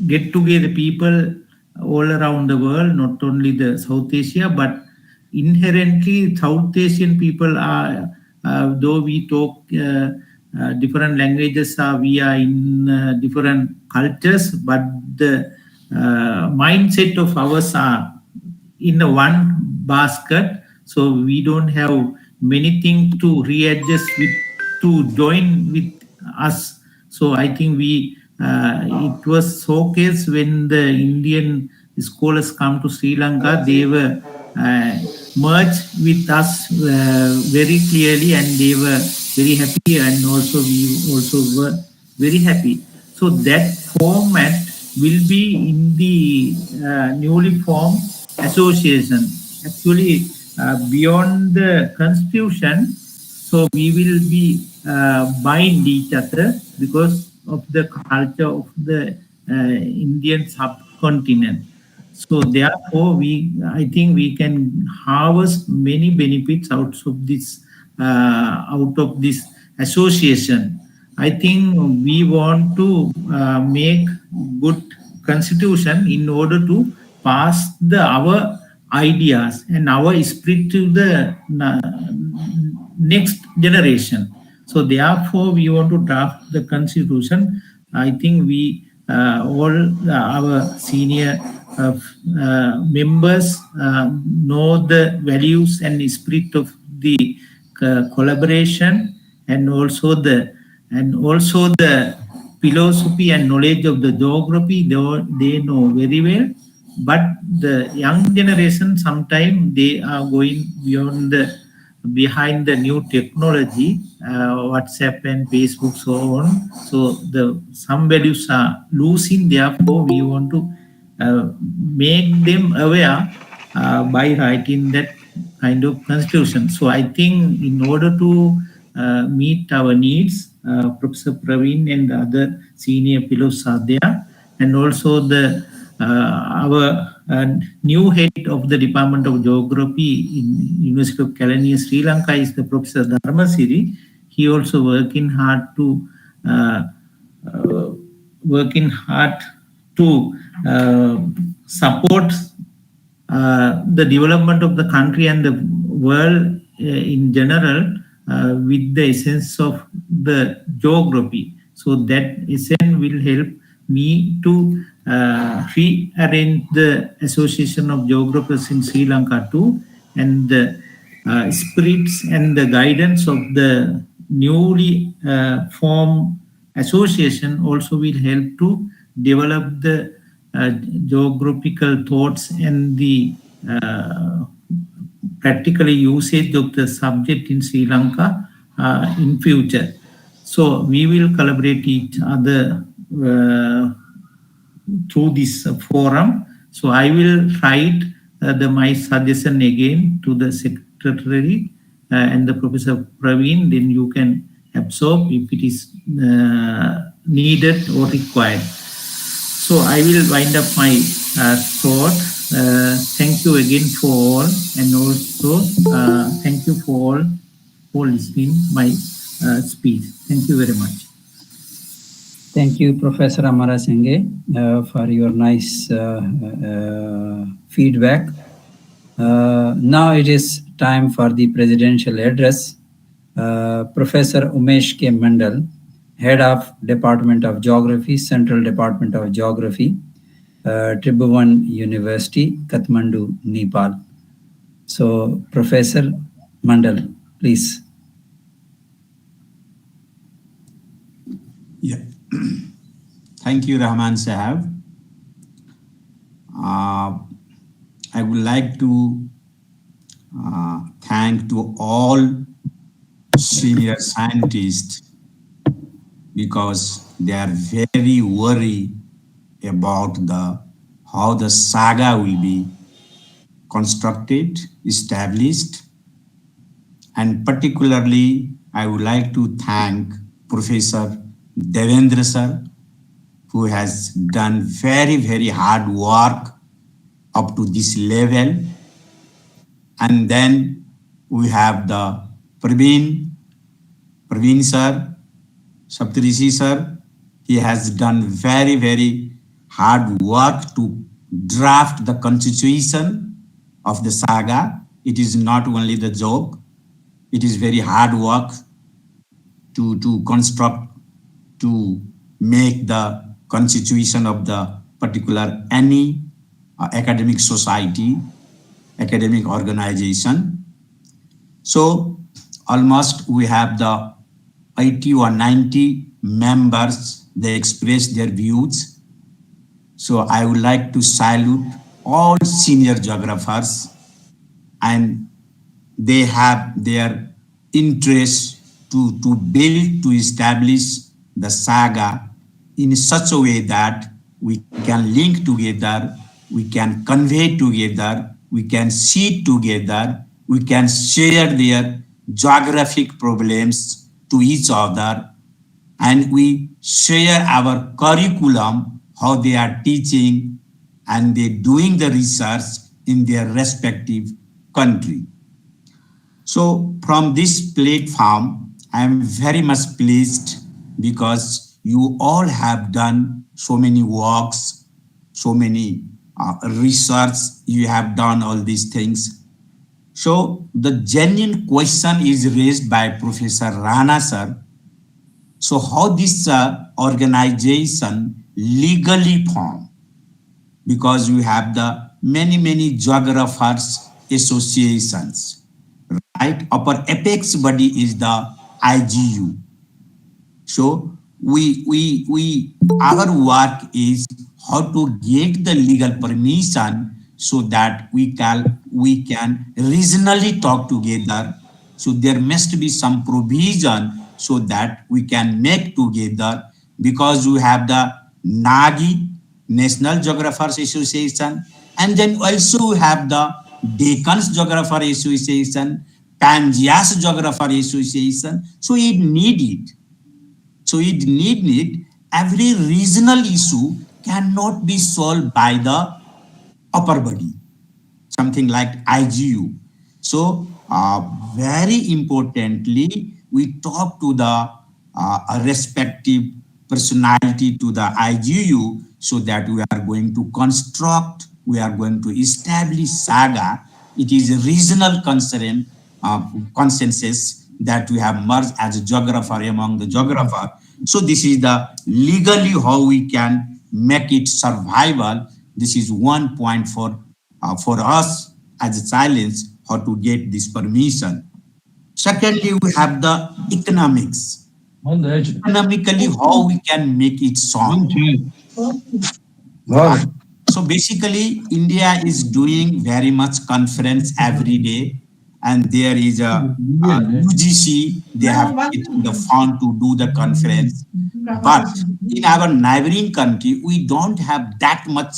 get together people all around the world, not only the South Asia, but inherently South Asian people are, though we talk different languages, we are in different cultures, but the mindset of ours are in a one basket. So we don't have many things to readjust with, to join with us. So I think we, it was showcased when the Indian scholars come to Sri Lanka, they were merged with us very clearly and they were very happy, and also we also were very happy. So that format will be in the newly formed association. Actually, beyond the constitution, so we will be bind each other because of the culture of the Indian subcontinent. So therefore, I think we can harvest many benefits out of this association. I think we want to make good constitution in order to pass our ideas and our spirit to the next generation. So therefore, we want to draft the constitution. I think we all our senior members know the values and spirit of the collaboration and also the philosophy and knowledge of the geography. They know very well. But the young generation, sometimes they are going behind the new technology, WhatsApp and Facebook, so on. So some values are losing. Therefore, we want to make them aware by writing that kind of constitution. So I think in order to meet our needs, Professor Praveen and the other senior fellows are there, and also the our new head of the Department of Geography in University of Kelaniya, Sri Lanka, is the Professor Dharmasiri. He also working hard to support the development of the country and the world in general with the essence of the geography. So that essence will help me to rearrange the Association of Geographers in Sri Lanka too, and the spirits and the guidance of the newly formed association also will help to develop the geographical thoughts and the practically usage of the subject in Sri Lanka in future. So we will collaborate each other through this forum. So I will write my suggestion again to the Secretary and the Professor Praveen, then you can absorb if it is needed or required. So I will wind up my thought. Thank you again for all, and also thank you for all for listening my speech. Thank you very much. Thank you, Professor Amara Singhe, for your nice feedback. Now it is time for the presidential address. Professor Umesh K. Mandal, Head of Department of Geography, Central Department of Geography, Tribhuvan University, Kathmandu, Nepal. So, Professor Mandal, please. Yeah. Thank you, Rahman Sahab. I would like to thank to all senior scientists, because they are very worried about how the SAGA will be constructed, established. And particularly, I would like to thank Professor Devendra sir, who has done very, very hard work up to this level. And then we have the Praveen sir, Saptarishi sir. He has done very, very hard work to draft the constitution of the SAGA. It is not only the joke, it is very hard work to construct, to make the constitution of the particular any academic society, academic organization. So almost we have the 80 or 90 members, they express their views. So I would like to salute all senior geographers, and they have their interest to build, to establish the SAGA in such a way that we can link together, we can convey together, we can see together, we can share their geographic problems to each other, and we share our curriculum, how they are teaching and they doing the research in their respective country. So from this platform, I am very much pleased because you all have done so many works, so many research, you have done all these things. So the genuine question is raised by Professor Rana sir. So how this organization legally formed? Because we have the many geographers associations, right? Our apex body is the IGU. So our work is how to get the legal permission so that we can regionally talk together. So there must be some provision so that we can make together, because we have the NAGI, National Geographers Association, and then also we have the Deccan's Geographer Association, Pangaea's Geographer Association. So it needed. So it needed every regional issue cannot be solved by the upper body, something like IGU. So very importantly, we talk to the respective personality to the IGU so that we are going to construct, we are going to establish SAGA. It is a regional concern, consensus that we have merged as a geographer among the geographer. So this is the legally how we can make it survival. This is one point for us as a challenge how to get this permission. Secondly, we have the economics. Economically, how we can make it sound. So basically, India is doing very much conference every day, and there is a UGC, they have getting the fund to do the conference. But in our neighboring country, we don't have that much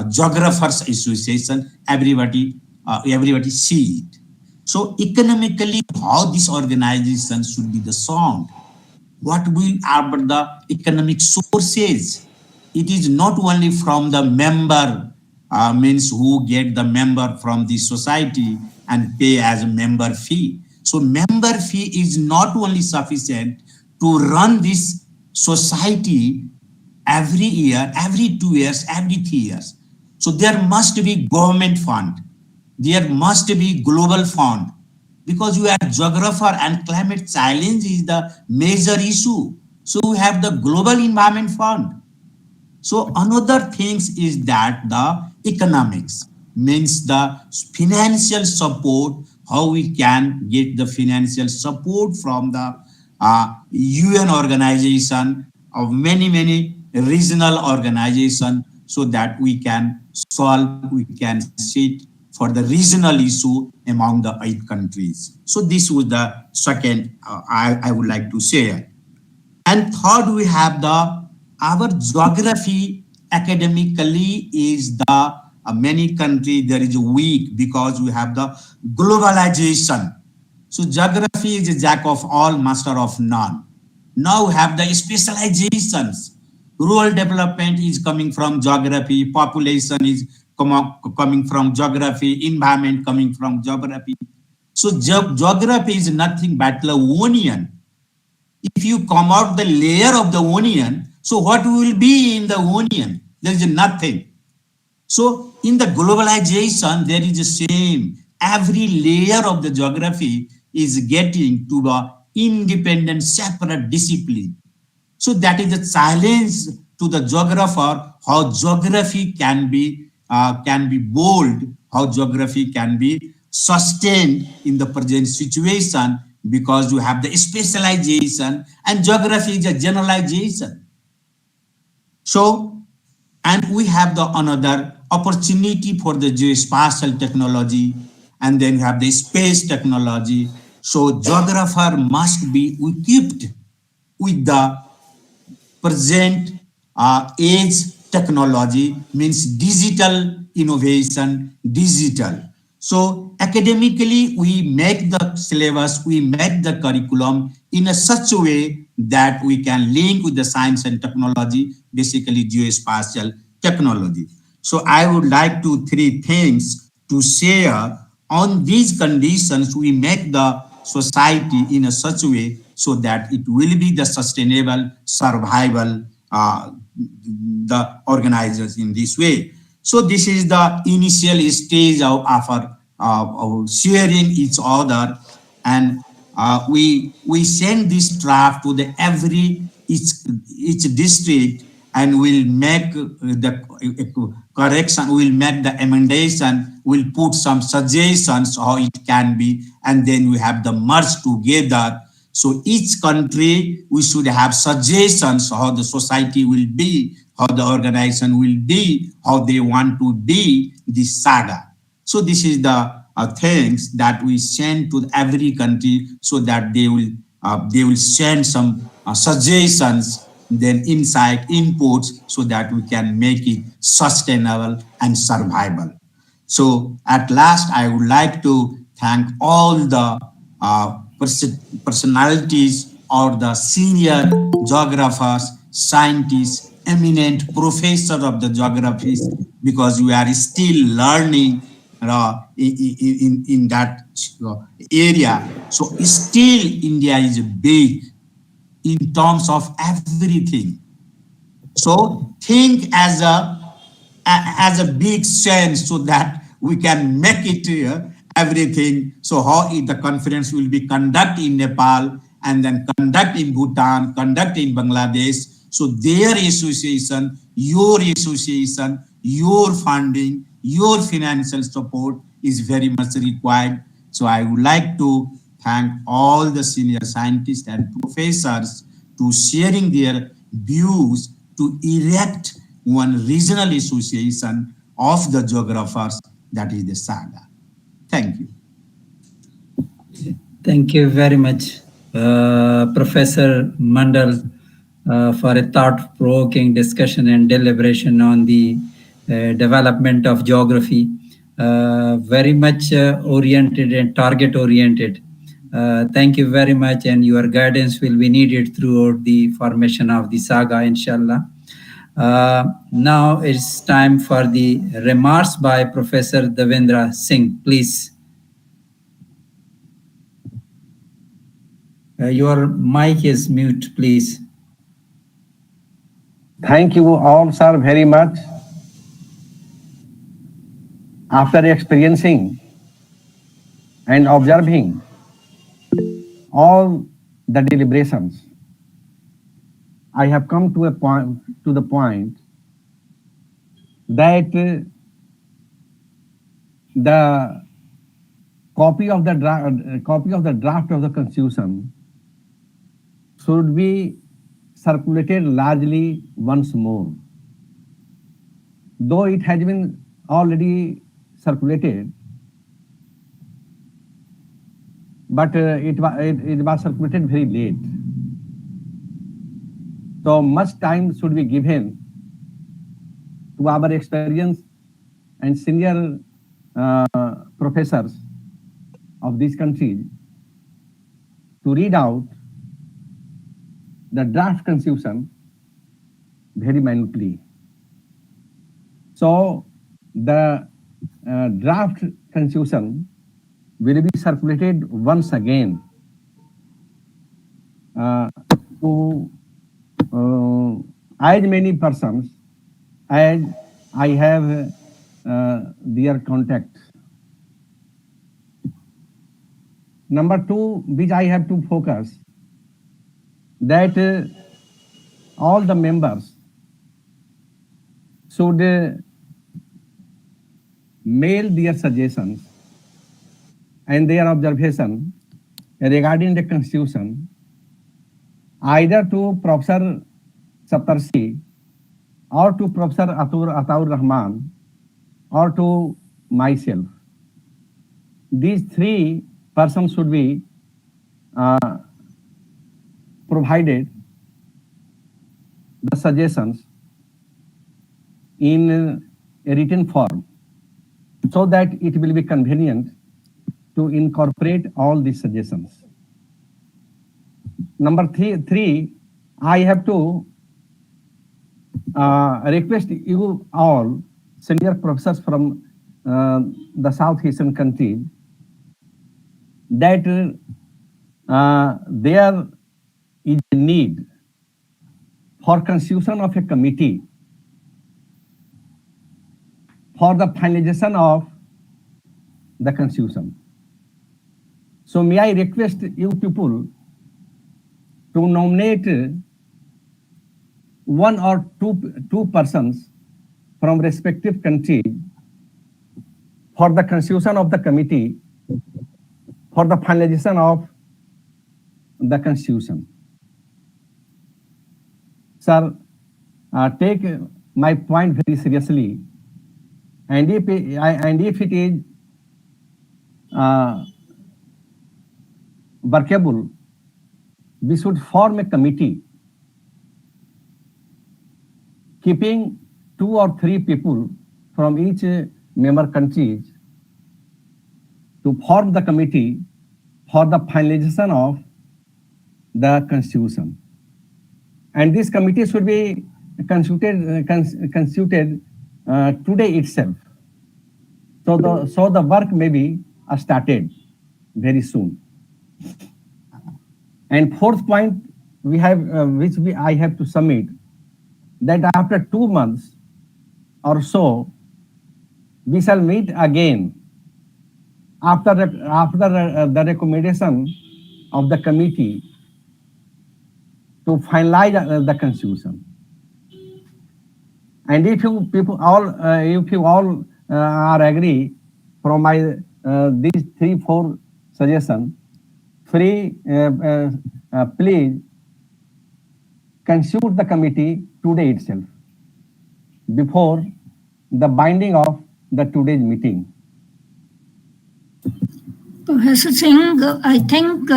geographers association. Everybody see it. So economically, how this organization should be the sound. What will are the economic sources? It is not only from the member, means who get the member from the society and pay as a member fee. So member fee is not only sufficient to run this society every year, every 2 years, every 3 years. So there must be government fund. There must be global fund, because we are geographer and climate challenge is the major issue. So we have the global environment fund. So another things is that the economics means the financial support, how we can get the financial support from the UN organization of many regional organization, so that we can solve, we can sit for the regional issue among the 8 countries. So this was the second I would like to share. And third, we have our geography academically is the many countries there is a weak because we have the globalization. So geography is a jack of all, master of none. Now we have the specializations. Rural development is coming from geography, population is coming from geography, environment coming from geography. So geography is nothing but the onion. If you come out the layer of the onion, so what will be in the onion? There is nothing. So in the globalization, there is the same. Every layer of the geography is getting to the independent, separate discipline. So that is a challenge to the geographer, how geography can be bold, how geography can be sustained in the present situation, because you have the specialization and geography is a generalization. So, and we have the another opportunity for the geospatial technology, and then you have the space technology. So geographer must be equipped with the present age technology, means digital innovation, digital. So academically, we make the syllabus, we make the curriculum in a such a way that we can link with the science and technology, basically geospatial technology. So I would like to 3 things to share. On these conditions, we make the society in a such a way so that it will be the sustainable survival, the organizers in this way. So this is the initial stage of our sharing each other, and we send this draft to the each district, and we'll make the correction, we'll make the amendation, we'll put some suggestions how it can be, and then we have the merge together. So each country, we should have suggestions how the society will be, how the organization will be, how they want to be this SAGA. So this is the things that we send to every country, so that they will send some suggestions, then insight, inputs, so that we can make it sustainable and survival. So at last, I would like to thank all the personalities or the senior geographers, scientists, eminent professor of the geographies, because we are still learning in that area. So still India is big in terms of everything. So think as a big sense so that we can make it everything. So how the conference will be conducted in Nepal and then conduct in Bhutan, conduct in Bangladesh. So their association, your funding, your financial support is very much required. So I would like to thank all the senior scientists and professors to sharing their views to erect one regional association of the geographers, that is the SAGA. Thank you. Thank you very much, Professor Mandal, for a thought-provoking discussion and deliberation on the development of geography, very much oriented and target-oriented. Thank you very much, and your guidance will be needed throughout the formation of the SAGA, inshallah. Now it's time for the remarks by Professor Devendra Singh. Please. Your mic is mute, please. Thank you all, sir, very much. After experiencing and observing all the deliberations, I have come to the point that the copy of the draft of the Constitution should be circulated largely once more. Though it has been already circulated, but it was circulated very late. So much time should be given to our experienced and senior professors of this country to read out the draft Constitution very minutely. So the draft Constitution will be circulated once again to as many persons as I have their contact. Number two, which I have to focus, that all the members should mail their suggestions and their observation regarding the Constitution either to Professor Saptarshi or to Professor Ataur Rahman or to myself. These three persons should be provided the suggestions in a written form so that it will be convenient to incorporate all these suggestions. Number three, I have to request you all, senior professors from the South Asian countries, that there is a need for constitution of a committee for the finalization of the Constitution. So may I request you people to nominate one or two persons from respective country for the constitution of the committee for the finalization of the Constitution. Sir, take my point very seriously, and if it is workable, we should form a committee keeping 2 or 3 people from each member countries to form the committee for the finalization of the constitution. And this committee should be constituted today itself. So the work may be started very soon. And fourth point we have, I have to submit, that after 2 months or so, we shall meet again after the recommendation of the committee to finalize the constitution. And if you all are agree from my these 3-4 suggestions, please constitute the committee today itself before the binding of the today's meeting. Professor Singh, I think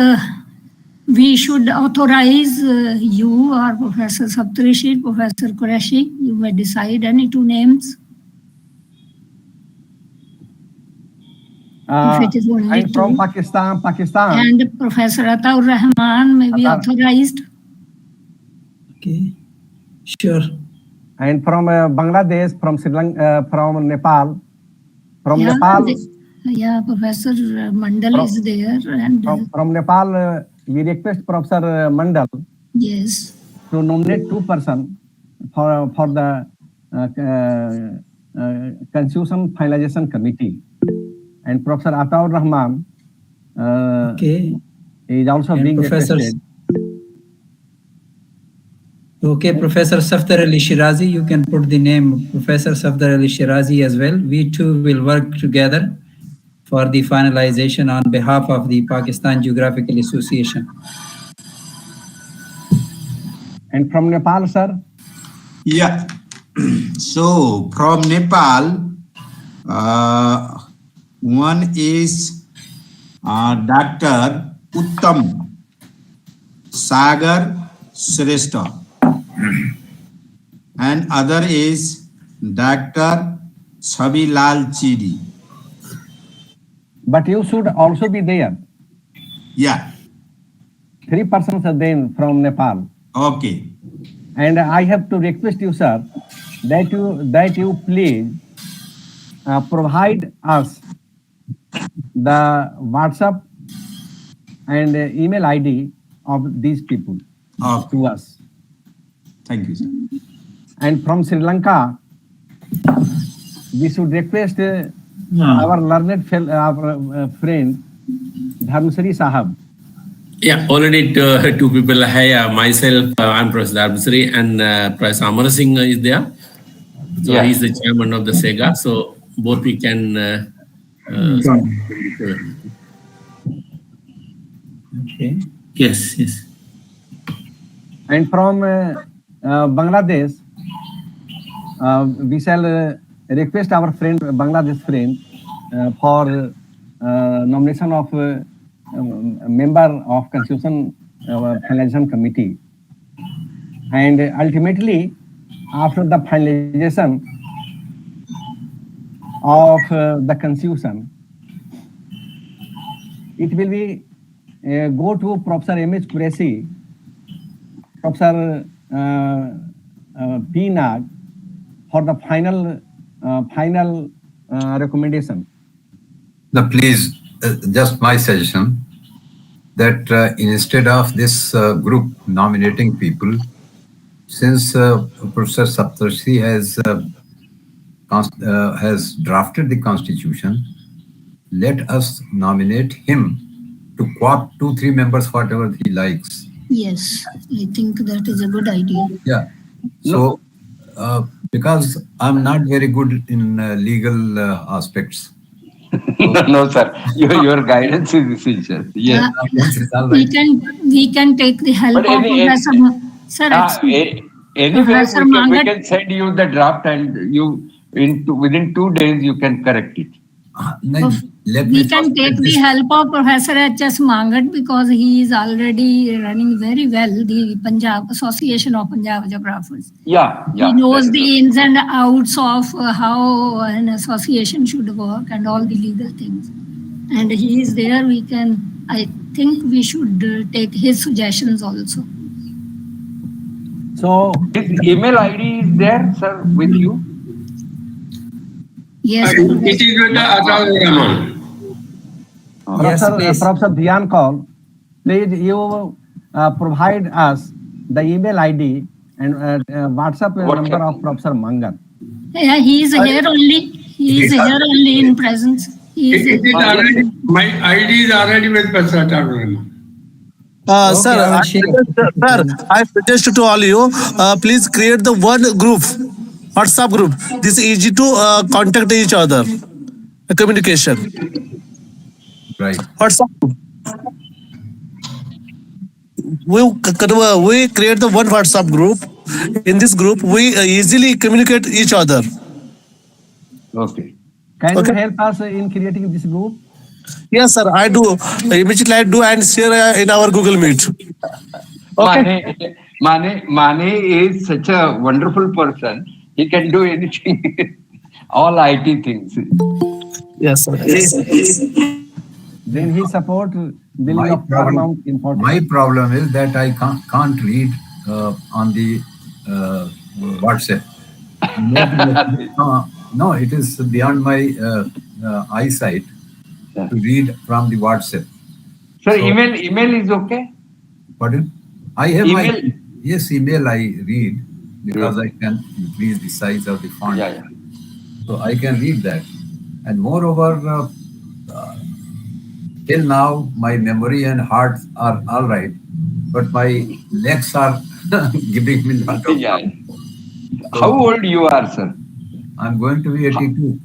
we should authorize you or Professor Saptarshi, Professor Qureshi. You may decide any 2 names. If it is only I'm from 2. Pakistan. And Professor Ataur Rahman may be authorized. Okay, sure. And from Bangladesh, from Sri Lanka, from Nepal. From Yeah, Nepal. Yeah, Professor Mandal is there. And From Nepal, we request Professor Mandal yes, to nominate 2 persons for the Constitution Finalization Committee. And Professor Ataur Rahman is also And being Professor requested. Okay, Professor Safdar Ali Shirazi, you can put the name Professor Safdar Ali Shirazi as well. We too will work together for the finalization on behalf of the Pakistan Geographical Association. And from Nepal, sir? Yeah. So from Nepal, one is Dr. Uttam Sagar Shrestha, and other is Dr. Chabilal Chidi. But you should also be there. Yeah. 3 persons are there from Nepal. Okay. And I have to request you, sir, that you please provide us the WhatsApp and email ID of these people to us. Thank you, sir. And from Sri Lanka, we should request our learned friend Dharmasri Sahab. Yeah, already 2 people. Hi, myself, I'm Professor Dharmasri, and Professor Amar Singh is there. So Yeah. he's the chairman of the SAGA. So both we can. Okay. Yes, yes. And from Bangladesh, we shall request our friend, Bangladesh friend, for nomination of a member of Constitution Finalization Committee. And ultimately, after the finalization of the Constitution, it will be go to Professor M.H. Qureshi, Professor P. Nag for the final recommendation. Please, just my suggestion that instead of this group nominating people, since Professor Saptarshi has drafted the constitution, let us nominate him to co-opt 2-3 members, whatever he likes. yes, I think that is a good idea. Yeah. So, because I'm not very good in legal aspects. No, sir. Your guidance is essential. Yes. We can take the help But of Professor. Sir, anyway, Professor we Mangat. can send you the draft, and within 2 days you can correct it. We can take the help of Professor H.S. Mangat because he is already running very well the Punjab Association of Punjab Geographers. Yeah. He knows the ins and outs of how an association should work and all the legal things. And he is there. I think we should take his suggestions also. So his email ID is there, sir, with you? Yes. It is with the Atal Rahman. Professor Dhyan Kaul, please you provide us the email ID and WhatsApp number of Professor Munger. Yeah, he is here only. He is here only in presence. My ID is already with Professor Atal Rahman. Sir, I suggest to all you, please create the one group, WhatsApp group. This is easy to contact each other. Communication. Right. WhatsApp group. We create the one WhatsApp group. In this group, we easily communicate each other. Okay. Can you help us in creating this group? Yes, sir, I do. Immediately I do and share in our Google Meet. Okay. Mane is such a wonderful person. He can do anything, all IT things. Yes, sir. Then he support building of paramount importance. My problem is that I can't read on the WhatsApp. No, it is beyond my eyesight to read from the WhatsApp. Sir, email is okay? Pardon? I have email. Email I read because I can increase the size of the font. Yeah. So I can read that. And moreover, till now, my memory and heart are all right, but my legs are giving me lot of How old you are, sir? I'm going to be 82.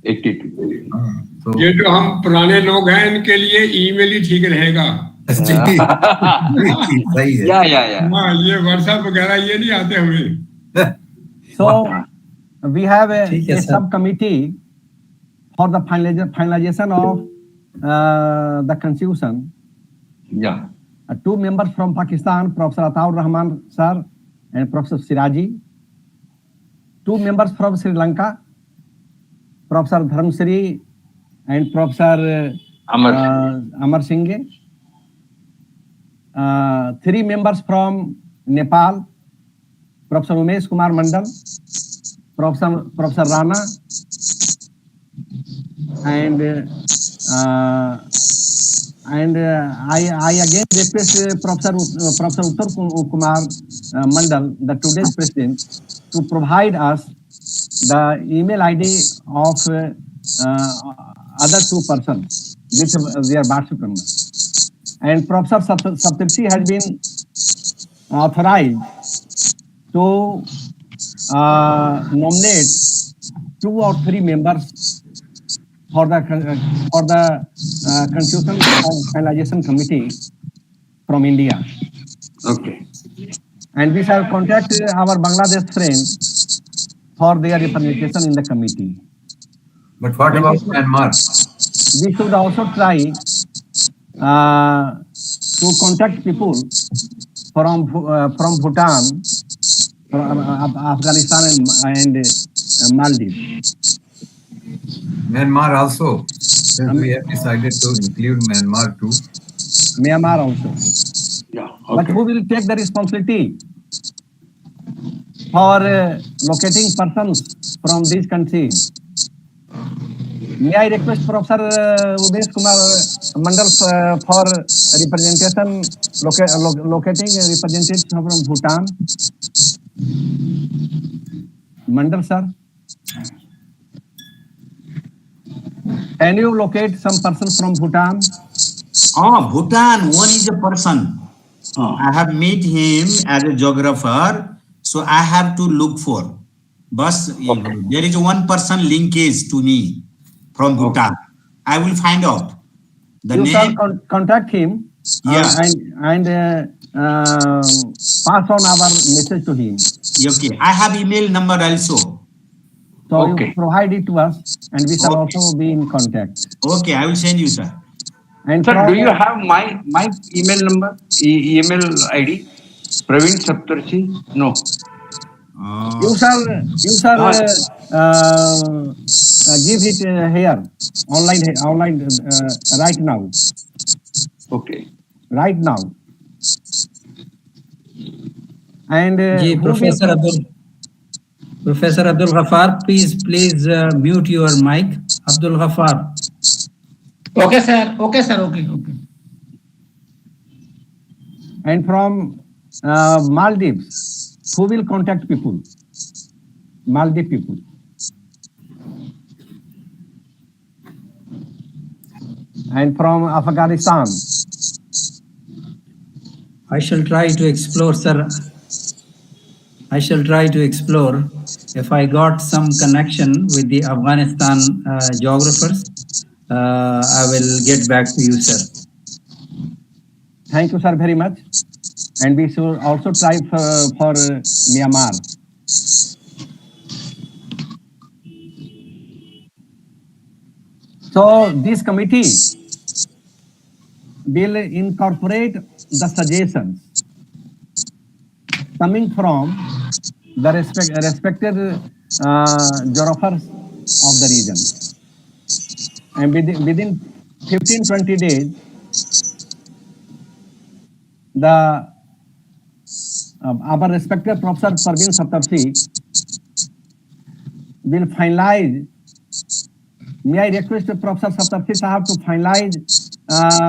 82. ये जो हम पुराने लोग हैं इनके लिए email ही ठीक रहेगा। सही है। Yeah. ये WhatsApp वगैरह ये नहीं आते हुए। So we have a subcommittee for the finalization of the constitution. Yeah. 2 members from Pakistan, Professor Ataur Rahman sir and Professor Siraji. 2 members from Sri Lanka, Professor Dharmsri and Professor Amar Singh. 3 members from Nepal, Professor Umesh Kumar Mandal, Professor Rana, and I again request Professor Uttar Kumar Mandal, the today's president, to provide us the email ID of other 2 persons with their WhatsApp number. And Professor Saptarshi has been authorized to nominate 2 or 3 members for the Constitution Finalization Committee from India. Okay. And we shall contact our Bangladesh friends for their representation in the committee. But what about Myanmar? We should also try to contact people from Bhutan, from Afghanistan and Maldives. Myanmar also. We have decided to include Myanmar too. Myanmar also. Yeah. Okay. But who will take the responsibility for locating persons from these countries? May I request Professor Umesh Kumar Mandal for representation, locating representatives from Bhutan? Mandal sir, can you locate some person from Bhutan? Bhutan, one is a person. I have met him as a geographer, so I have to look for. But there is one person linkage to me from Bhutan. I will find out the you name. Shall contact him and pass on our message to him. Okay, I have email number also. So So Okay. you provide it to us, and we shall also be in contact. Okay, I will send you, sir. And Sir, from, do you have my email number, email ID? Praveen Saptarshi? No. you shall give it here online right now. Okay. Right now. And Ji, who will Professor Abdul Ghaffar, please mute your mic. Abdul Ghaffar. Okay, sir. Okay, sir. Okay. And from Maldives, who will contact people? Maldives people. And from Afghanistan. I shall try to explore, sir. I shall try to explore. If I got some connection with the Afghanistan geographers, I will get back to you, sir. Thank you, sir, very much. And we should also try for Myanmar. So this committee will incorporate the suggestions coming from the respected geographers of the region. And within 15-20 days, our respected Professor Praveen Saptarshi will finalize. May I request Professor Saptarshi Sahab to finalize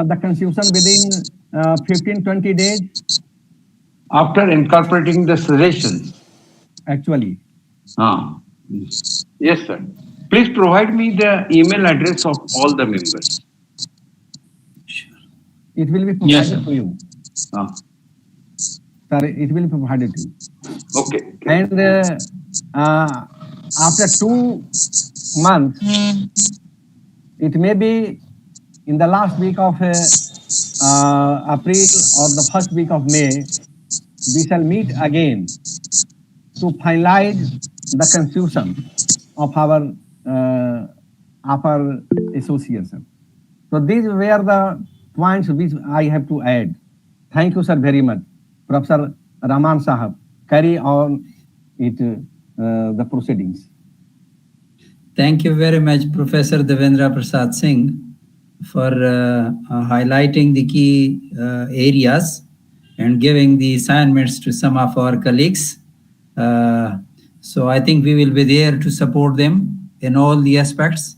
the constitution within 15-20 days? After incorporating the suggestions. Actually. Yes, sir. Please provide me the email address of all the members. It will be provided to you. Sir, it will be provided to you. Okay. And after 2 months, it may be in the last week of April or the first week of May, we shall meet again to finalize the constitution of our association. So these were the points which I have to add. Thank you, sir, very much. Professor Rahman Sahab, carry on the proceedings. Thank you very much, Professor Devendra Prasad Singh, for highlighting the key areas and giving the assignments to some of our colleagues. So I think we will be there to support them in all the aspects.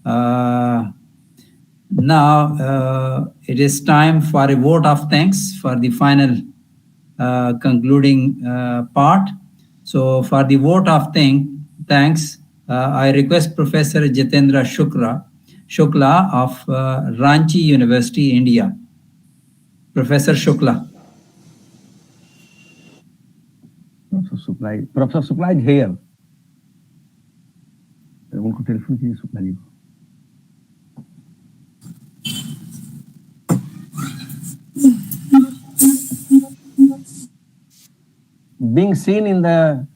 Now it is time for a vote of thanks for the final concluding part. So for the vote of thanks, I request Professor Jitendra Shukla of Ranchi University, India. Professor Shukla. Professor Shukla is here. उनको telephone कीजिए शुक्ला जी को. Being seen in the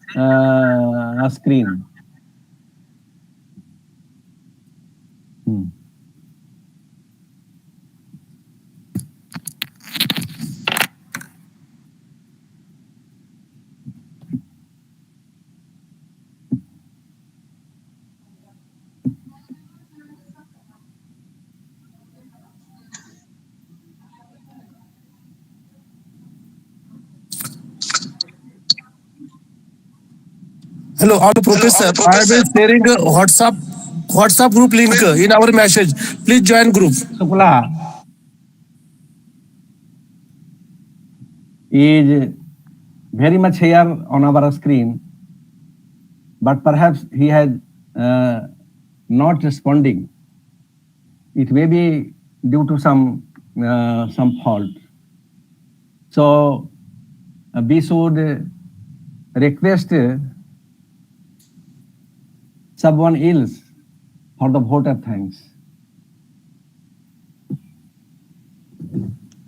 screen. Hello, Professor. I will be sharing a WhatsApp group link in our message. Please join group. Shukla is very much here on our screen, but perhaps he has not responding. It may be due to some fault. So we should request someone else for the vote of thanks.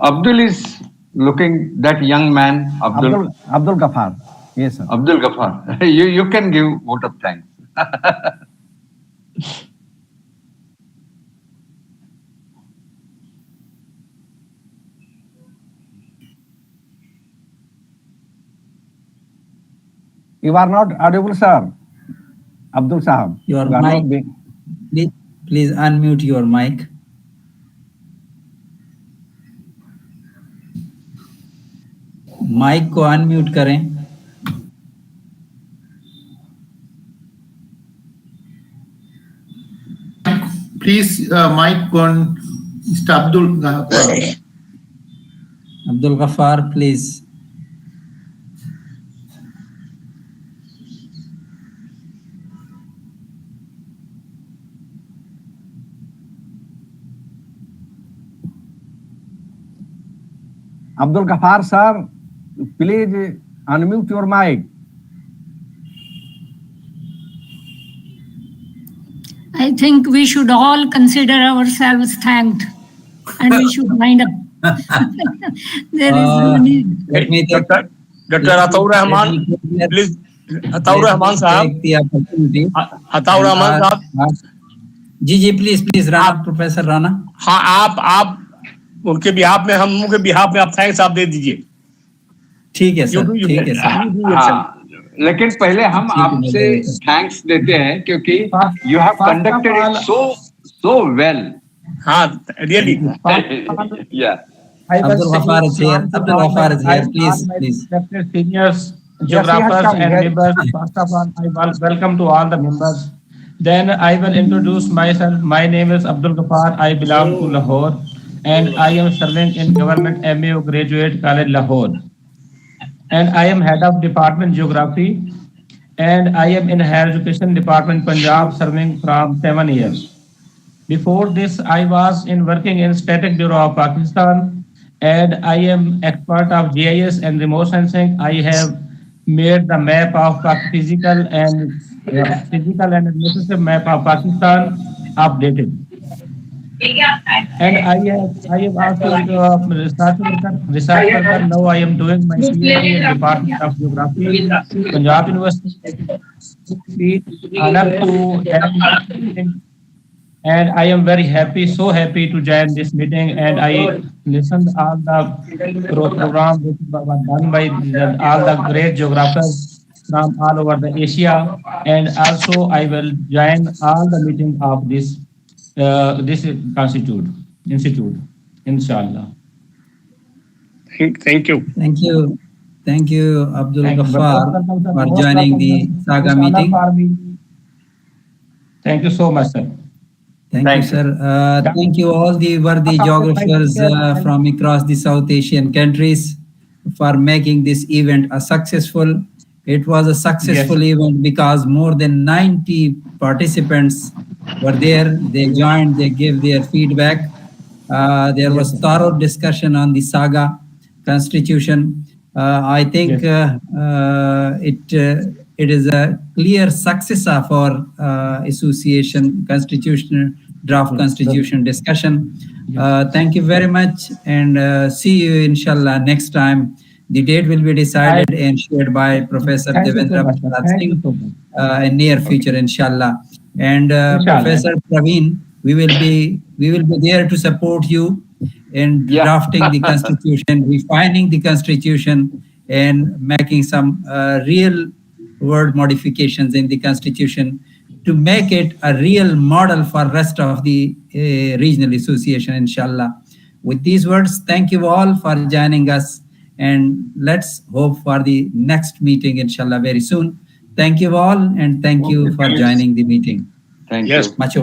Abdul is looking, that young man, Abdul Ghaffar. Yes, sir. Abdul Ghaffar. You can give vote of thanks. You are not audible, sir. Abdul Sahab. Your You are mic, not being... please unmute your mic. Mic को unmute करें. Please, mic on Mr. Abdul Ghaffar. Abdul Ghaffar, please. Abdul Ghaffar, sir, please unmute your mic. I think we should all consider ourselves thanked and we should wind up. There is no need. Let me take, Dr. Ataur Rahman, please. Ataur Rahman Sahab. Ataur Rahman Sahab. जी please Rana, professor Rana. हाँ, आप उनके behalf में, हम उनके behalf में आप thanks आप दे दीजिए. ठीक है सर, ठीक है सर. लेकिन पहले हम आपसे थैंक्स देते हैं क्योंकि you have conducted it so well. हाँ, रियली. या. Abdul Ghaffar is here. Abdul Ghaffar is here. Please. Seniors, geographers and members. First of all, I welcome to all the members. Then I will introduce myself. My name is Abdul Ghaffar. I belong to Lahore, and I am serving in Government MAO Graduate College Lahore. And I am head of Department Geography, and I am in Higher Education Department Punjab, serving from 7 years. Before this, I was working in Static Bureau of Pakistan, and I am expert of GIS and remote sensing. I have made the map of physical and administrative map of Pakistan updated. And I have also research worker. Now I am doing my PhD in Department of Geography, Punjab University. Honored to, and I am very happy, so happy to join this meeting. And I listened all the program which was done by all the great geographers from all over the Asia. And also I will join all the meeting of this institute, inshallah. Thank you. Thank you, Abdul Ghaffar, for joining the SAGA meeting. Thank you so much, sir. Thank you, sir. Thank you all the worthy geographers from across the South Asian countries for making this event a successful. It was a successful event because more than 90 participants were there. They joined, they gave their feedback. There was thorough discussion on the SAGA constitution. I think it is a clear success of our association constitutional draft constitution discussion. Thank you very much, and see you inshallah next time. The date will be decided and shared by Professor Devendra Singh in near future, inshallah. And Professor Praveen, we will be there to support you in drafting the constitution, refining the constitution, and making some real word modifications in the constitution to make it a real model for rest of the regional association, inshallah. With these words, thank you all for joining us, and let's hope for the next meeting, inshallah, very soon. Thank you all, and thank you for joining the meeting. Thank you. Much